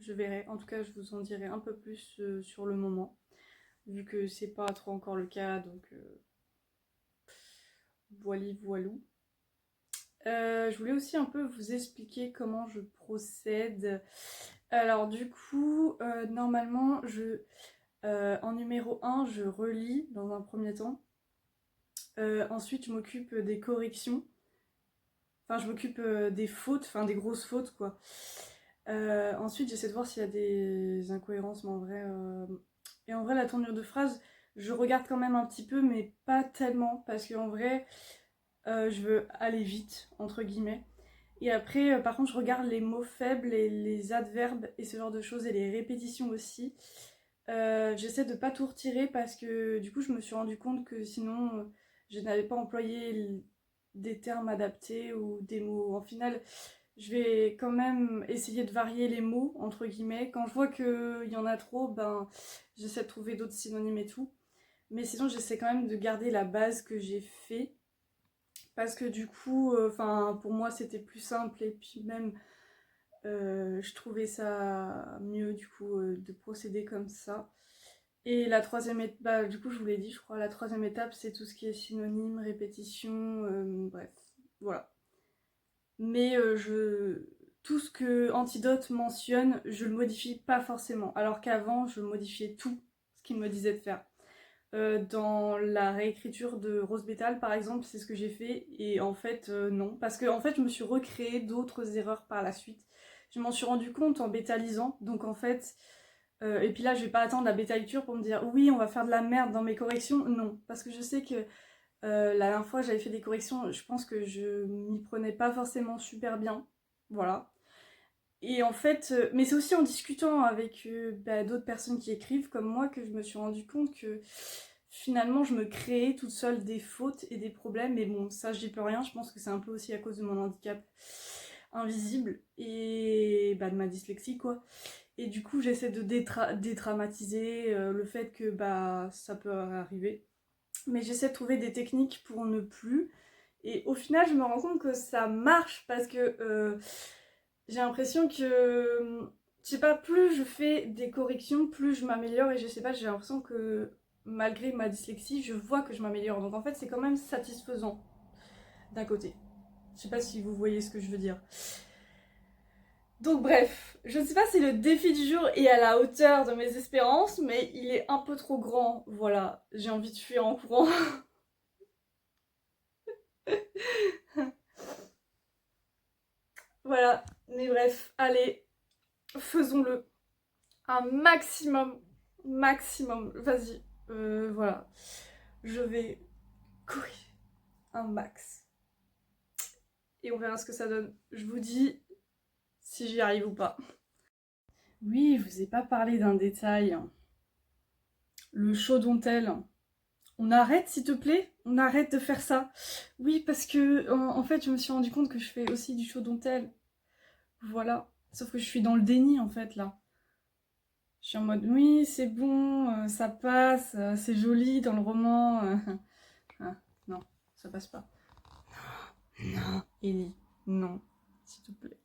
Je verrai. En tout cas, je vous en dirai un peu plus sur le moment. Vu que c'est pas trop encore le cas, donc voili voilou. Je voulais aussi un peu vous expliquer comment je procède. Alors du coup, normalement, en numéro 1, je relis dans un premier temps. Ensuite, je m'occupe des corrections. Enfin, je m'occupe des fautes, enfin des grosses fautes, quoi. Ensuite, j'essaie de voir s'il y a des incohérences, mais en vrai... Et en vrai, la tournure de phrase, je regarde quand même un petit peu, mais pas tellement, parce qu'en vrai, je veux aller vite, entre guillemets. Et après, par contre, je regarde les mots faibles et les adverbes et ce genre de choses, et les répétitions aussi. J'essaie de pas tout retirer, parce que du coup, je me suis rendu compte que sinon, je n'avais pas employé des termes adaptés ou des mots. En final, je vais quand même essayer de varier les mots, entre guillemets. Quand je vois qu'il y en a trop, ben, j'essaie de trouver d'autres synonymes et tout. Mais sinon, j'essaie quand même de garder la base que j'ai fait. Parce que du coup, pour moi, c'était plus simple. Et puis même, je trouvais ça mieux, du coup, de procéder comme ça. Et la troisième étape, bah, du coup, je vous l'ai dit, je crois, la troisième étape, c'est tout ce qui est synonyme, répétition, bref, voilà. Mais tout ce que Antidote mentionne, je le modifie pas forcément. Alors qu'avant, je modifiais tout ce qu'il me disait de faire. Dans la réécriture de Rose Bétal, par exemple, c'est ce que j'ai fait. Et en fait, non. Parce que en fait, je me suis recréé d'autres erreurs par la suite. Je m'en suis rendu compte en bétalisant. Donc en fait... et puis là, je vais pas attendre la bêta-lecture pour me dire oui, on va faire de la merde dans mes corrections. Non, parce que je sais que la dernière fois, j'avais fait des corrections, je pense que je m'y prenais pas forcément super bien. Voilà. Et en fait, mais c'est aussi en discutant avec d'autres personnes qui écrivent comme moi que je me suis rendu compte que finalement, je me créais toute seule des fautes et des problèmes. Mais bon, ça, j'y peux rien. Je pense que c'est un peu aussi à cause de mon handicap invisible et de ma dyslexie, quoi. Et du coup, j'essaie de dédramatiser le fait que ça peut arriver. Mais j'essaie de trouver des techniques pour ne plus. Et au final, je me rends compte que ça marche parce que j'ai l'impression que, je sais pas, plus je fais des corrections, plus je m'améliore. Et je sais pas, j'ai l'impression que malgré ma dyslexie, je vois que je m'améliore. Donc en fait, c'est quand même satisfaisant d'un côté. Je sais pas si vous voyez ce que je veux dire. Donc bref, je ne sais pas si le défi du jour est à la hauteur de mes espérances, mais il est un peu trop grand. Voilà, j'ai envie de fuir en courant. Voilà, mais bref, allez, faisons-le. Un maximum, vas-y, voilà. Je vais courir un max. Et on verra ce que ça donne. Je vous dis si j'y arrive ou pas. Oui, je vous ai pas parlé d'un détail. Le chaudontel. On arrête, s'il te plaît? On arrête de faire ça. Oui, parce que, en fait, je me suis rendu compte que je fais aussi du chaudontel. Voilà. Sauf que je suis dans le déni, en fait, là. Je suis en mode, oui, c'est bon, ça passe, c'est joli dans le roman. Ah, non, ça passe pas. Non, Ellie, non, s'il te plaît.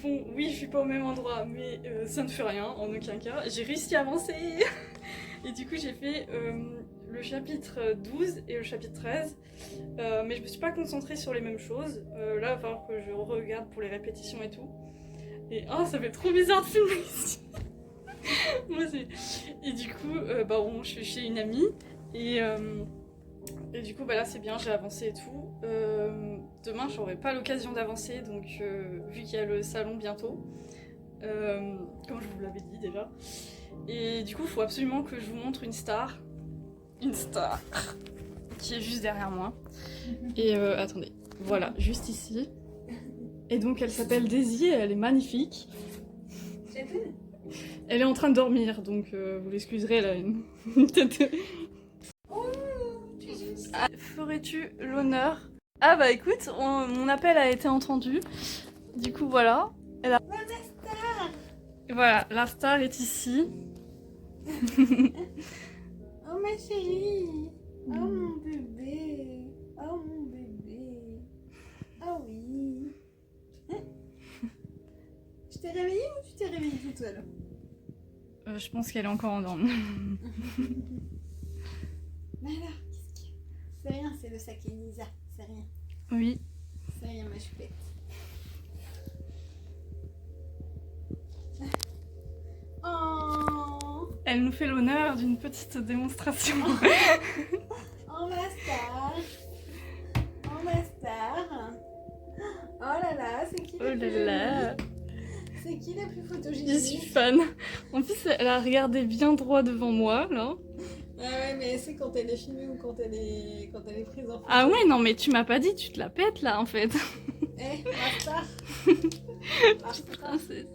fond, oui, je suis pas au même endroit, mais ça ne fait rien, en aucun cas. J'ai réussi à avancer. Et du coup, j'ai fait le chapitre 12 et le chapitre 13. Mais je me suis pas concentrée sur les mêmes choses. Là, il va falloir que je regarde pour les répétitions et tout. Et oh, ça fait trop bizarre de filmer ici. Moi, et du coup, bah, bon, je suis chez une amie. Et du coup, bah là, c'est bien, j'ai avancé et tout. Demain, j'aurai pas l'occasion d'avancer, donc vu qu'il y a le salon bientôt, comme je vous l'avais dit déjà. Et du coup, il faut absolument que je vous montre une star. Une star qui est juste derrière moi. Et attendez, voilà, juste ici. Et donc, elle s'appelle Daisy, et elle est magnifique. Elle est en train de dormir, donc vous l'excuserez, elle a une tête de... Ah, ferais-tu l'honneur? Ah bah écoute, mon appel a été entendu. Du coup voilà. Voilà, la star est ici. Oh ma chérie. Oh mon bébé. Oh mon bébé. Oh oui. Je t'ai réveillée ou tu t'es réveillée toute seule? Je pense qu'elle est encore endormie. Mais alors, qu'est-ce qu'il y a? C'est rien, c'est le saké Nisa. C'est rien. Oui. C'est rien, ma choupette. Oh, Elle nous fait l'honneur d'une petite démonstration. oh ma star. Oh ma star. Oh là là, c'est qui Oh la là plus là. jolie? C'est qui la plus Je photogénique? suis fan. En plus, elle a regardé bien droit devant moi, là. Ah ouais, mais c'est quand elle est filmée ou quand elle est prise en photo. Ah ouais, non mais tu m'as pas dit, tu te la pètes là en fait. Eh, ma star. La star. Princesse.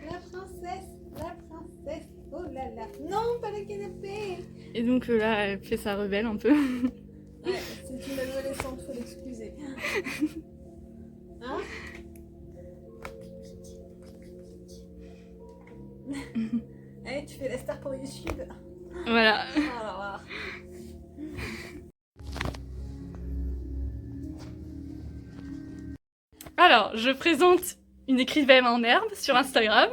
La princesse, la princesse. Oh là là. Non, pas le canapé. Et donc là, elle fait sa rebelle un peu. Ouais, c'est une adolescente, faut l'excuser. Hein? Allez, tu fais la star pour YouTube. Voilà. Alors là. Alors, je présente une écrivaine en herbe sur Instagram.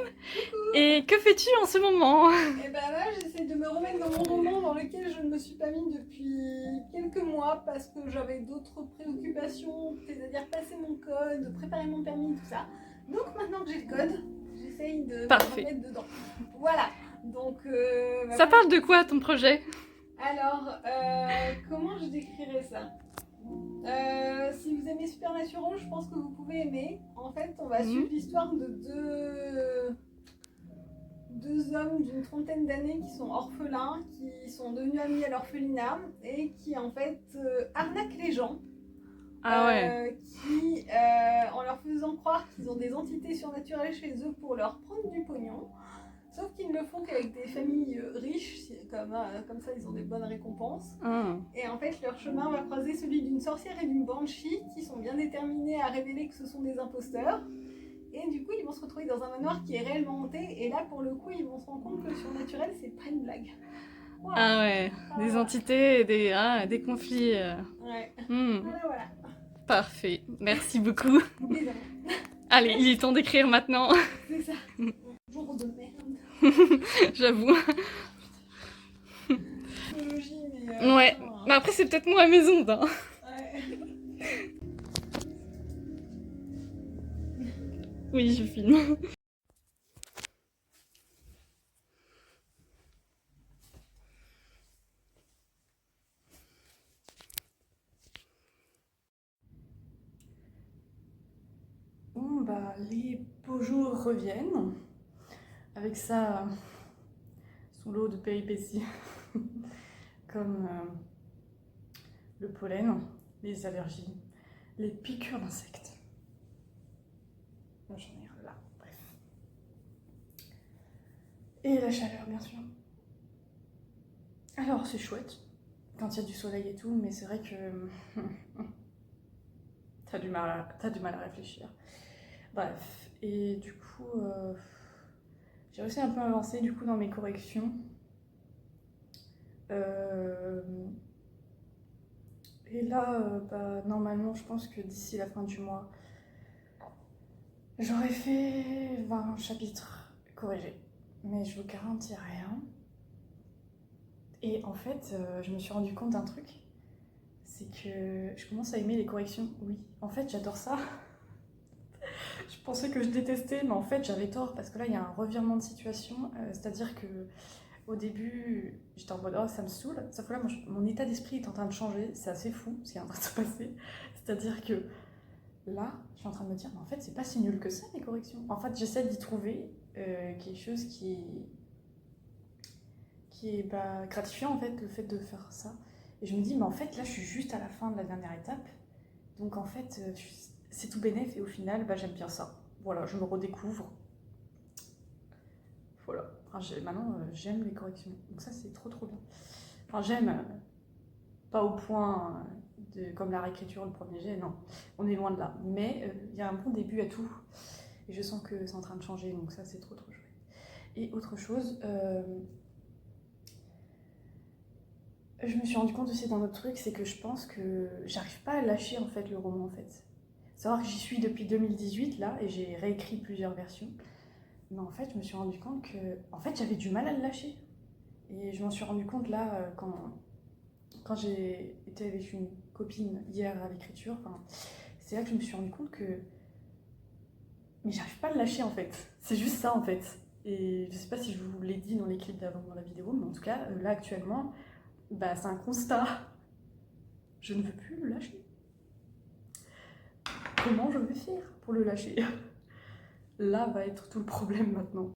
Et que fais-tu en ce moment? Et ben là, j'essaie de me remettre dans mon roman dans lequel je ne me suis pas mise depuis quelques mois parce que j'avais d'autres préoccupations, c'est-à-dire passer mon code, préparer mon permis, tout ça. Donc maintenant que j'ai le code, j'essaye de me Parfait. remettre dedans. Voilà. Donc. Ça parle de quoi ton projet? Alors, comment je décrirais ça? Si vous aimez Supernatural, je pense que vous pouvez aimer. En fait, on va suivre l'histoire de deux hommes d'une trentaine d'années qui sont orphelins, qui sont devenus amis à l'orphelinat et qui en fait arnaquent les gens. Ah ouais. Qui, en leur faisant croire qu'ils ont des entités surnaturelles chez eux pour leur prendre du pognon. Sauf qu'ils ne le font qu'avec des familles riches, comme ça ils ont des bonnes récompenses. Et en fait leur chemin va croiser celui d'une sorcière et d'une banshee qui sont bien déterminés à révéler que ce sont des imposteurs. Et du coup ils vont se retrouver dans un manoir qui est réellement hanté. Et là pour le coup ils vont se rendre compte que le surnaturel c'est pas une blague. Voilà. Ah ouais, des entités, des conflits. Ouais. Voilà. Parfait, merci beaucoup. Désolé. Allez, il est temps d'écrire maintenant. C'est ça. Jour de merde. J'avoue. Psychologie, mais. Ouais, mais après c'est peut-être moi à maison. Hein. Ouais. Oui, je filme. Bon bah les beaux jours reviennent. Avec ça, son lot de péripéties. Comme le pollen, les allergies, les piqûres d'insectes. J'en ai là, bref. Et la chaleur, bien sûr. Alors, c'est chouette quand il y a du soleil et tout, mais c'est vrai que t'as du mal à réfléchir. Bref, et du coup, j'ai réussi un peu à avancer du coup dans mes corrections. Et là, bah, normalement, je pense que d'ici la fin du mois, J'aurais fait 20 chapitres corrigés, mais je vous garantis rien. Et en fait, je me suis rendu compte d'un truc, c'est que je commence à aimer les corrections. Oui, en fait, j'adore ça. Je pensais que je détestais, mais en fait, j'avais tort parce que là, il y a un revirement de situation. C'est-à-dire que au début, j'étais en mode oh, ça me saoule. Sauf que là, mon état d'esprit est en train de changer. C'est assez fou ce qui est en train de se passer. C'est-à-dire que là, je suis en train de me dire, mais en fait, c'est pas si nul que ça, les corrections. En fait, j'essaie d'y trouver quelque chose qui est gratifiant, en fait, le fait de faire ça. Et je me dis, mais en fait, là, je suis juste à la fin de la dernière étape. Donc, en fait, c'est tout bénef. Et au final, j'aime bien ça. Voilà, je me redécouvre. Voilà. Enfin, maintenant, j'aime les corrections. Donc ça, c'est trop, trop bien. Enfin, j'aime, pas au point comme la réécriture, le premier jet, non. On est loin de là. Mais il y a un bon début à tout. Et je sens que c'est en train de changer, donc ça, c'est trop, trop chouette. Et autre chose, je me suis rendu compte aussi d'un autre truc, c'est que je pense que j'arrive pas à lâcher, en fait, le roman, en fait. Savoir que j'y suis depuis 2018, là, et j'ai réécrit plusieurs versions. Mais en fait, je me suis rendu compte que en fait, j'avais du mal à le lâcher. Et je m'en suis rendu compte là, quand j'ai été avec une copine hier à l'écriture. Enfin, c'est là que je me suis rendu compte que mais j'arrive pas à le lâcher en fait. C'est juste ça en fait. Et je sais pas si je vous l'ai dit dans les clips d'avant, dans la vidéo, mais en tout cas, là actuellement, c'est un constat. Je ne veux plus le lâcher. Comment je vais faire pour le lâcher? Là va être tout le problème maintenant.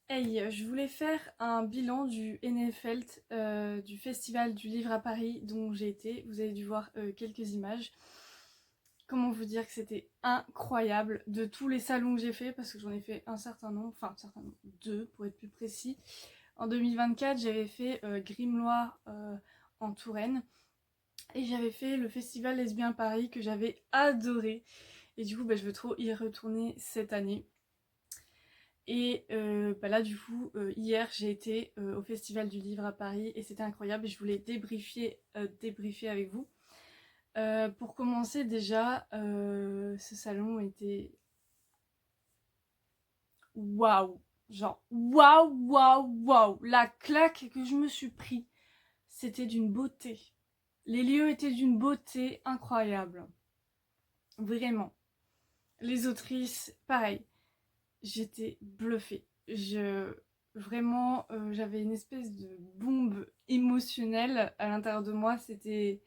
Hey, je voulais faire un bilan du NFLT, du Festival du Livre à Paris dont j'ai été. Vous avez dû voir quelques images. Comment vous dire que c'était incroyable de tous les salons que j'ai fait, parce que j'en ai fait un certain nombre, deux pour être plus précis. En 2024, j'avais fait Grimoire en Touraine et j'avais fait le Festival Lesbien Paris que j'avais adoré. Et du coup, je veux trop y retourner cette année. Et là du coup hier j'ai été au Festival du Livre à Paris et c'était incroyable et je voulais débriefer avec vous. Pour commencer déjà, ce salon était waouh, genre waouh, la claque que je me suis pris, c'était d'une beauté. Les lieux étaient d'une beauté incroyable, vraiment. Les autrices, pareil. J'étais bluffée. vraiment, j'avais une espèce de bombe émotionnelle à l'intérieur de moi. C'était...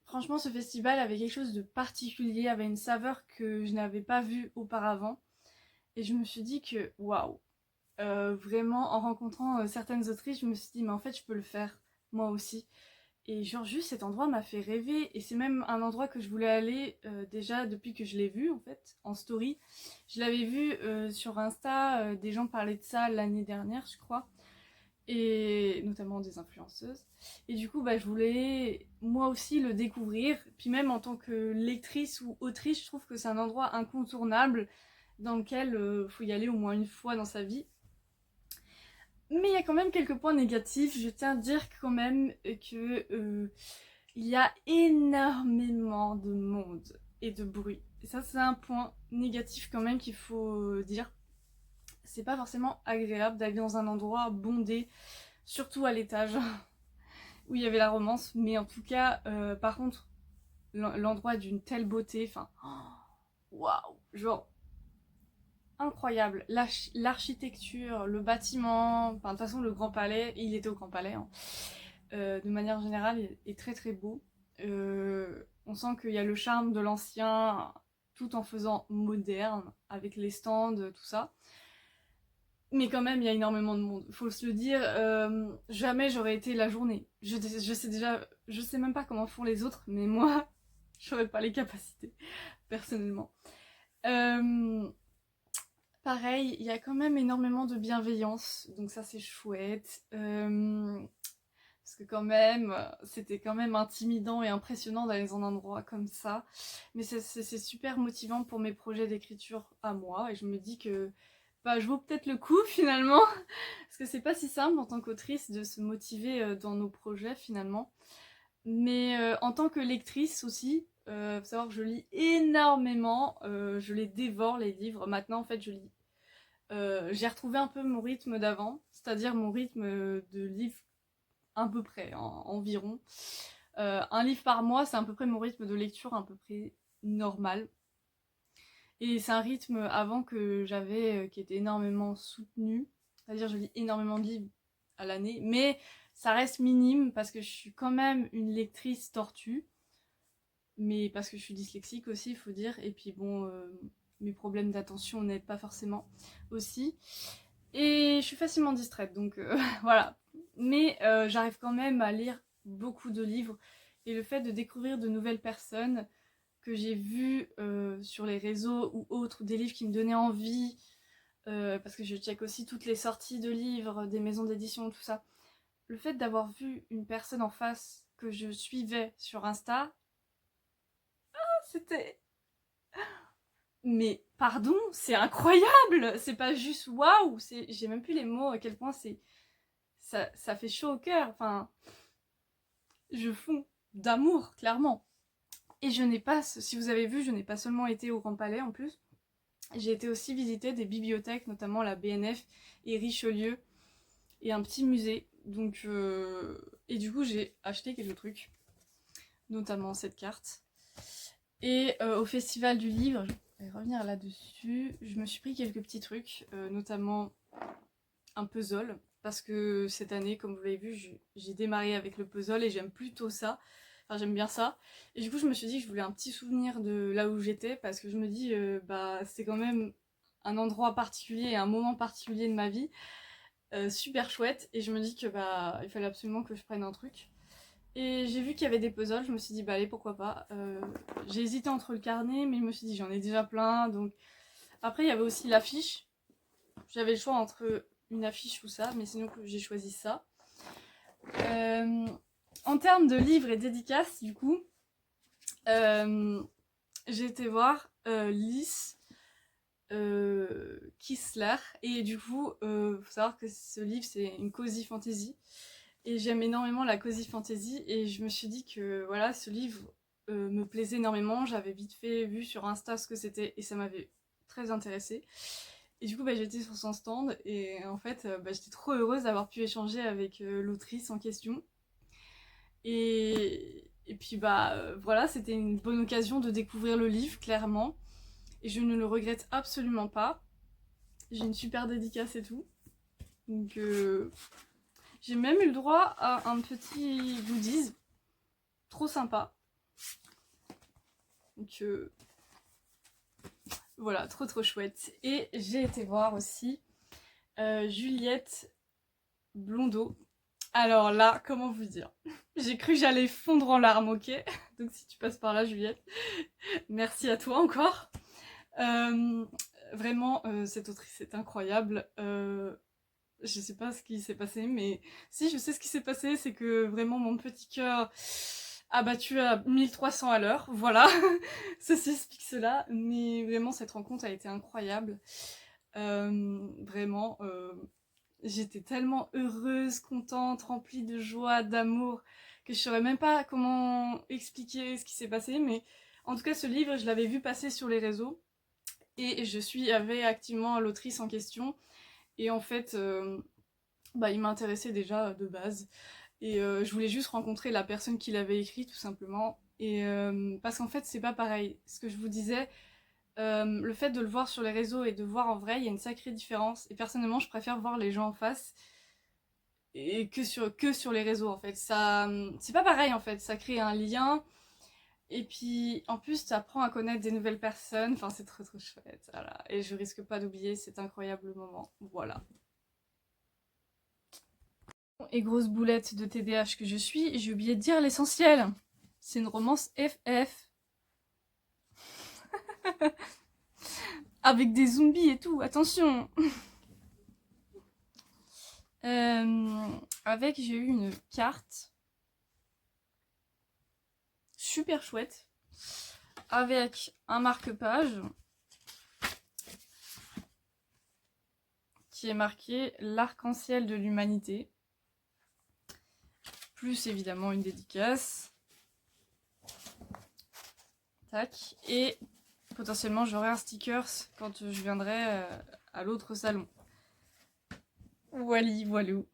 Franchement, ce festival avait quelque chose de particulier, avait une saveur que je n'avais pas vue auparavant. Et je me suis dit que, waouh, vraiment, en rencontrant certaines autrices, je me suis dit, mais en fait, je peux le faire, moi aussi. Et genre, juste cet endroit m'a fait rêver. Et c'est même un endroit que je voulais aller déjà depuis que je l'ai vu, en fait, en story. Je l'avais vu sur Insta, des gens parlaient de ça l'année dernière, je crois. Et notamment des influenceuses. Et du coup, bah, je voulais moi aussi le découvrir. Puis même en tant que lectrice ou autrice, je trouve que c'est un endroit incontournable dans lequel faut y aller au moins une fois dans sa vie. Mais il y a quand même quelques points négatifs. Je tiens à dire quand même que il y a énormément de monde et de bruit. Et ça, c'est un point négatif quand même qu'il faut dire. C'est pas forcément agréable d'aller dans un endroit bondé, surtout à l'étage où il y avait la romance. Mais en tout cas, par contre, l'endroit est d'une telle beauté. Enfin, waouh, genre incroyable. L'architecture, le bâtiment, enfin de toute façon le Grand Palais, il était au Grand Palais, hein. De manière générale, il est très très beau. On sent qu'il y a le charme de l'ancien tout en faisant moderne, avec les stands, tout ça. Mais quand même, il y a énormément de monde. Faut se le dire, jamais j'aurais été la journée. Je sais déjà, je sais même pas comment font les autres, mais moi, j'aurais pas les capacités, personnellement. Pareil, il y a quand même énormément de bienveillance, donc ça c'est chouette. Parce que quand même, c'était quand même intimidant et impressionnant d'aller dans un endroit comme ça. Mais c'est super motivant pour mes projets d'écriture à moi. Et je me dis que bah, je vaux peut-être le coup finalement. Parce que c'est pas si simple en tant qu'autrice de se motiver dans nos projets finalement. Mais en tant que lectrice aussi, faut savoir que je lis énormément. Je les dévore les livres. Maintenant en fait je lis. J'ai retrouvé un peu mon rythme d'avant. C'est-à-dire mon rythme de livre à peu près, environ. Un livre par mois, c'est à peu près mon rythme de lecture à peu près normal. Et c'est un rythme avant que j'avais, qui était énormément soutenu. C'est-à-dire je lis énormément de livres à l'année, mais ça reste minime parce que je suis quand même une lectrice tortue. Mais parce que je suis dyslexique aussi, il faut dire. Et puis bon, mes problèmes d'attention n'aident pas forcément aussi. Et je suis facilement distraite, donc voilà. Mais j'arrive quand même à lire beaucoup de livres. Et le fait de découvrir de nouvelles personnes que j'ai vues sur les réseaux ou autres, des livres qui me donnaient envie, parce que je check aussi toutes les sorties de livres, des maisons d'édition, tout ça. Le fait d'avoir vu une personne en face que je suivais sur Insta, c'était... Mais pardon, c'est incroyable! C'est pas juste waouh! J'ai même plus les mots à quel point c'est... Ça fait chaud au cœur, enfin... Je fonds d'amour, clairement. Et je n'ai pas, si vous avez vu, je n'ai pas seulement été au Grand Palais en plus, j'ai été aussi visiter des bibliothèques, notamment la BNF et Richelieu, et un petit musée. Donc, et du coup, j'ai acheté quelques trucs, notamment cette carte. Et au Festival du Livre, je vais revenir là-dessus, je me suis pris quelques petits trucs, notamment un puzzle, parce que cette année, comme vous l'avez vu, j'ai démarré avec le puzzle et j'aime plutôt ça. Enfin, j'aime bien ça. Et du coup, je me suis dit que je voulais un petit souvenir de là où j'étais, parce que je me dis, bah, c'est quand même un endroit particulier et un moment particulier de ma vie, super chouette. Et je me dis que bah, il fallait absolument que je prenne un truc. Et j'ai vu qu'il y avait des puzzles, je me suis dit, bah allez, pourquoi pas. J'ai hésité entre le carnet, mais je me suis dit, j'en ai déjà plein. Donc après, il y avait aussi l'affiche. J'avais le choix entre une affiche ou ça, mais sinon j'ai choisi ça. En termes de livres et dédicaces, du coup, j'ai été voir Lys Kissler, et du coup, faut savoir que ce livre, c'est une cozy fantasy, et j'aime énormément la cozy fantasy, et je me suis dit que voilà, ce livre me plaisait énormément. J'avais vite fait vu sur Insta ce que c'était, et ça m'avait très intéressée. Et du coup, bah, j'étais sur son stand, et en fait, bah, j'étais trop heureuse d'avoir pu échanger avec l'autrice en question. Et puis bah voilà, c'était une bonne occasion de découvrir le livre, clairement. Et je ne le regrette absolument pas. J'ai une super dédicace et tout. Donc j'ai même eu le droit à un petit goodies. Trop sympa. Donc voilà, trop chouette. Et j'ai été voir aussi Juliette Blondeau. Alors là, comment vous dire? J'ai cru que j'allais fondre en larmes, ok? Donc si tu passes par là, Juliette, merci à toi encore. Vraiment, cette autrice est incroyable. Je sais pas ce qui s'est passé, mais si, je sais ce qui s'est passé, c'est que vraiment mon petit cœur a battu à 1300 à l'heure, voilà. Ceci explique cela, mais vraiment cette rencontre a été incroyable. Vraiment, j'étais tellement heureuse, contente, remplie de joie, d'amour, que je saurais même pas comment expliquer ce qui s'est passé, mais en tout cas ce livre, je l'avais vu passer sur les réseaux, et je suivais activement l'autrice en question, et en fait, il m'intéressait déjà de base, et je voulais juste rencontrer la personne qui l'avait écrit, tout simplement, et parce qu'en fait c'est pas pareil, ce que je vous disais, le fait de le voir sur les réseaux et de voir en vrai, il y a une sacrée différence. Et personnellement, je préfère voir les gens en face et que sur les réseaux en fait. Ça, c'est pas pareil en fait, ça crée un lien. Et puis en plus, tu apprends à connaître des nouvelles personnes. Enfin, c'est trop chouette. Voilà. Et je risque pas d'oublier cet incroyable moment. Voilà. Et grosse boulette de TDAH que je suis, j'ai oublié de dire l'essentiel. C'est une romance FF. Avec des zombies et tout, attention. Avec, j'ai eu une carte super chouette avec un marque-page qui est marqué l'arc-en-ciel de l'humanité, plus évidemment une dédicace. Tac. Et potentiellement j'aurai un stickers quand je viendrai à l'autre salon. Voilou.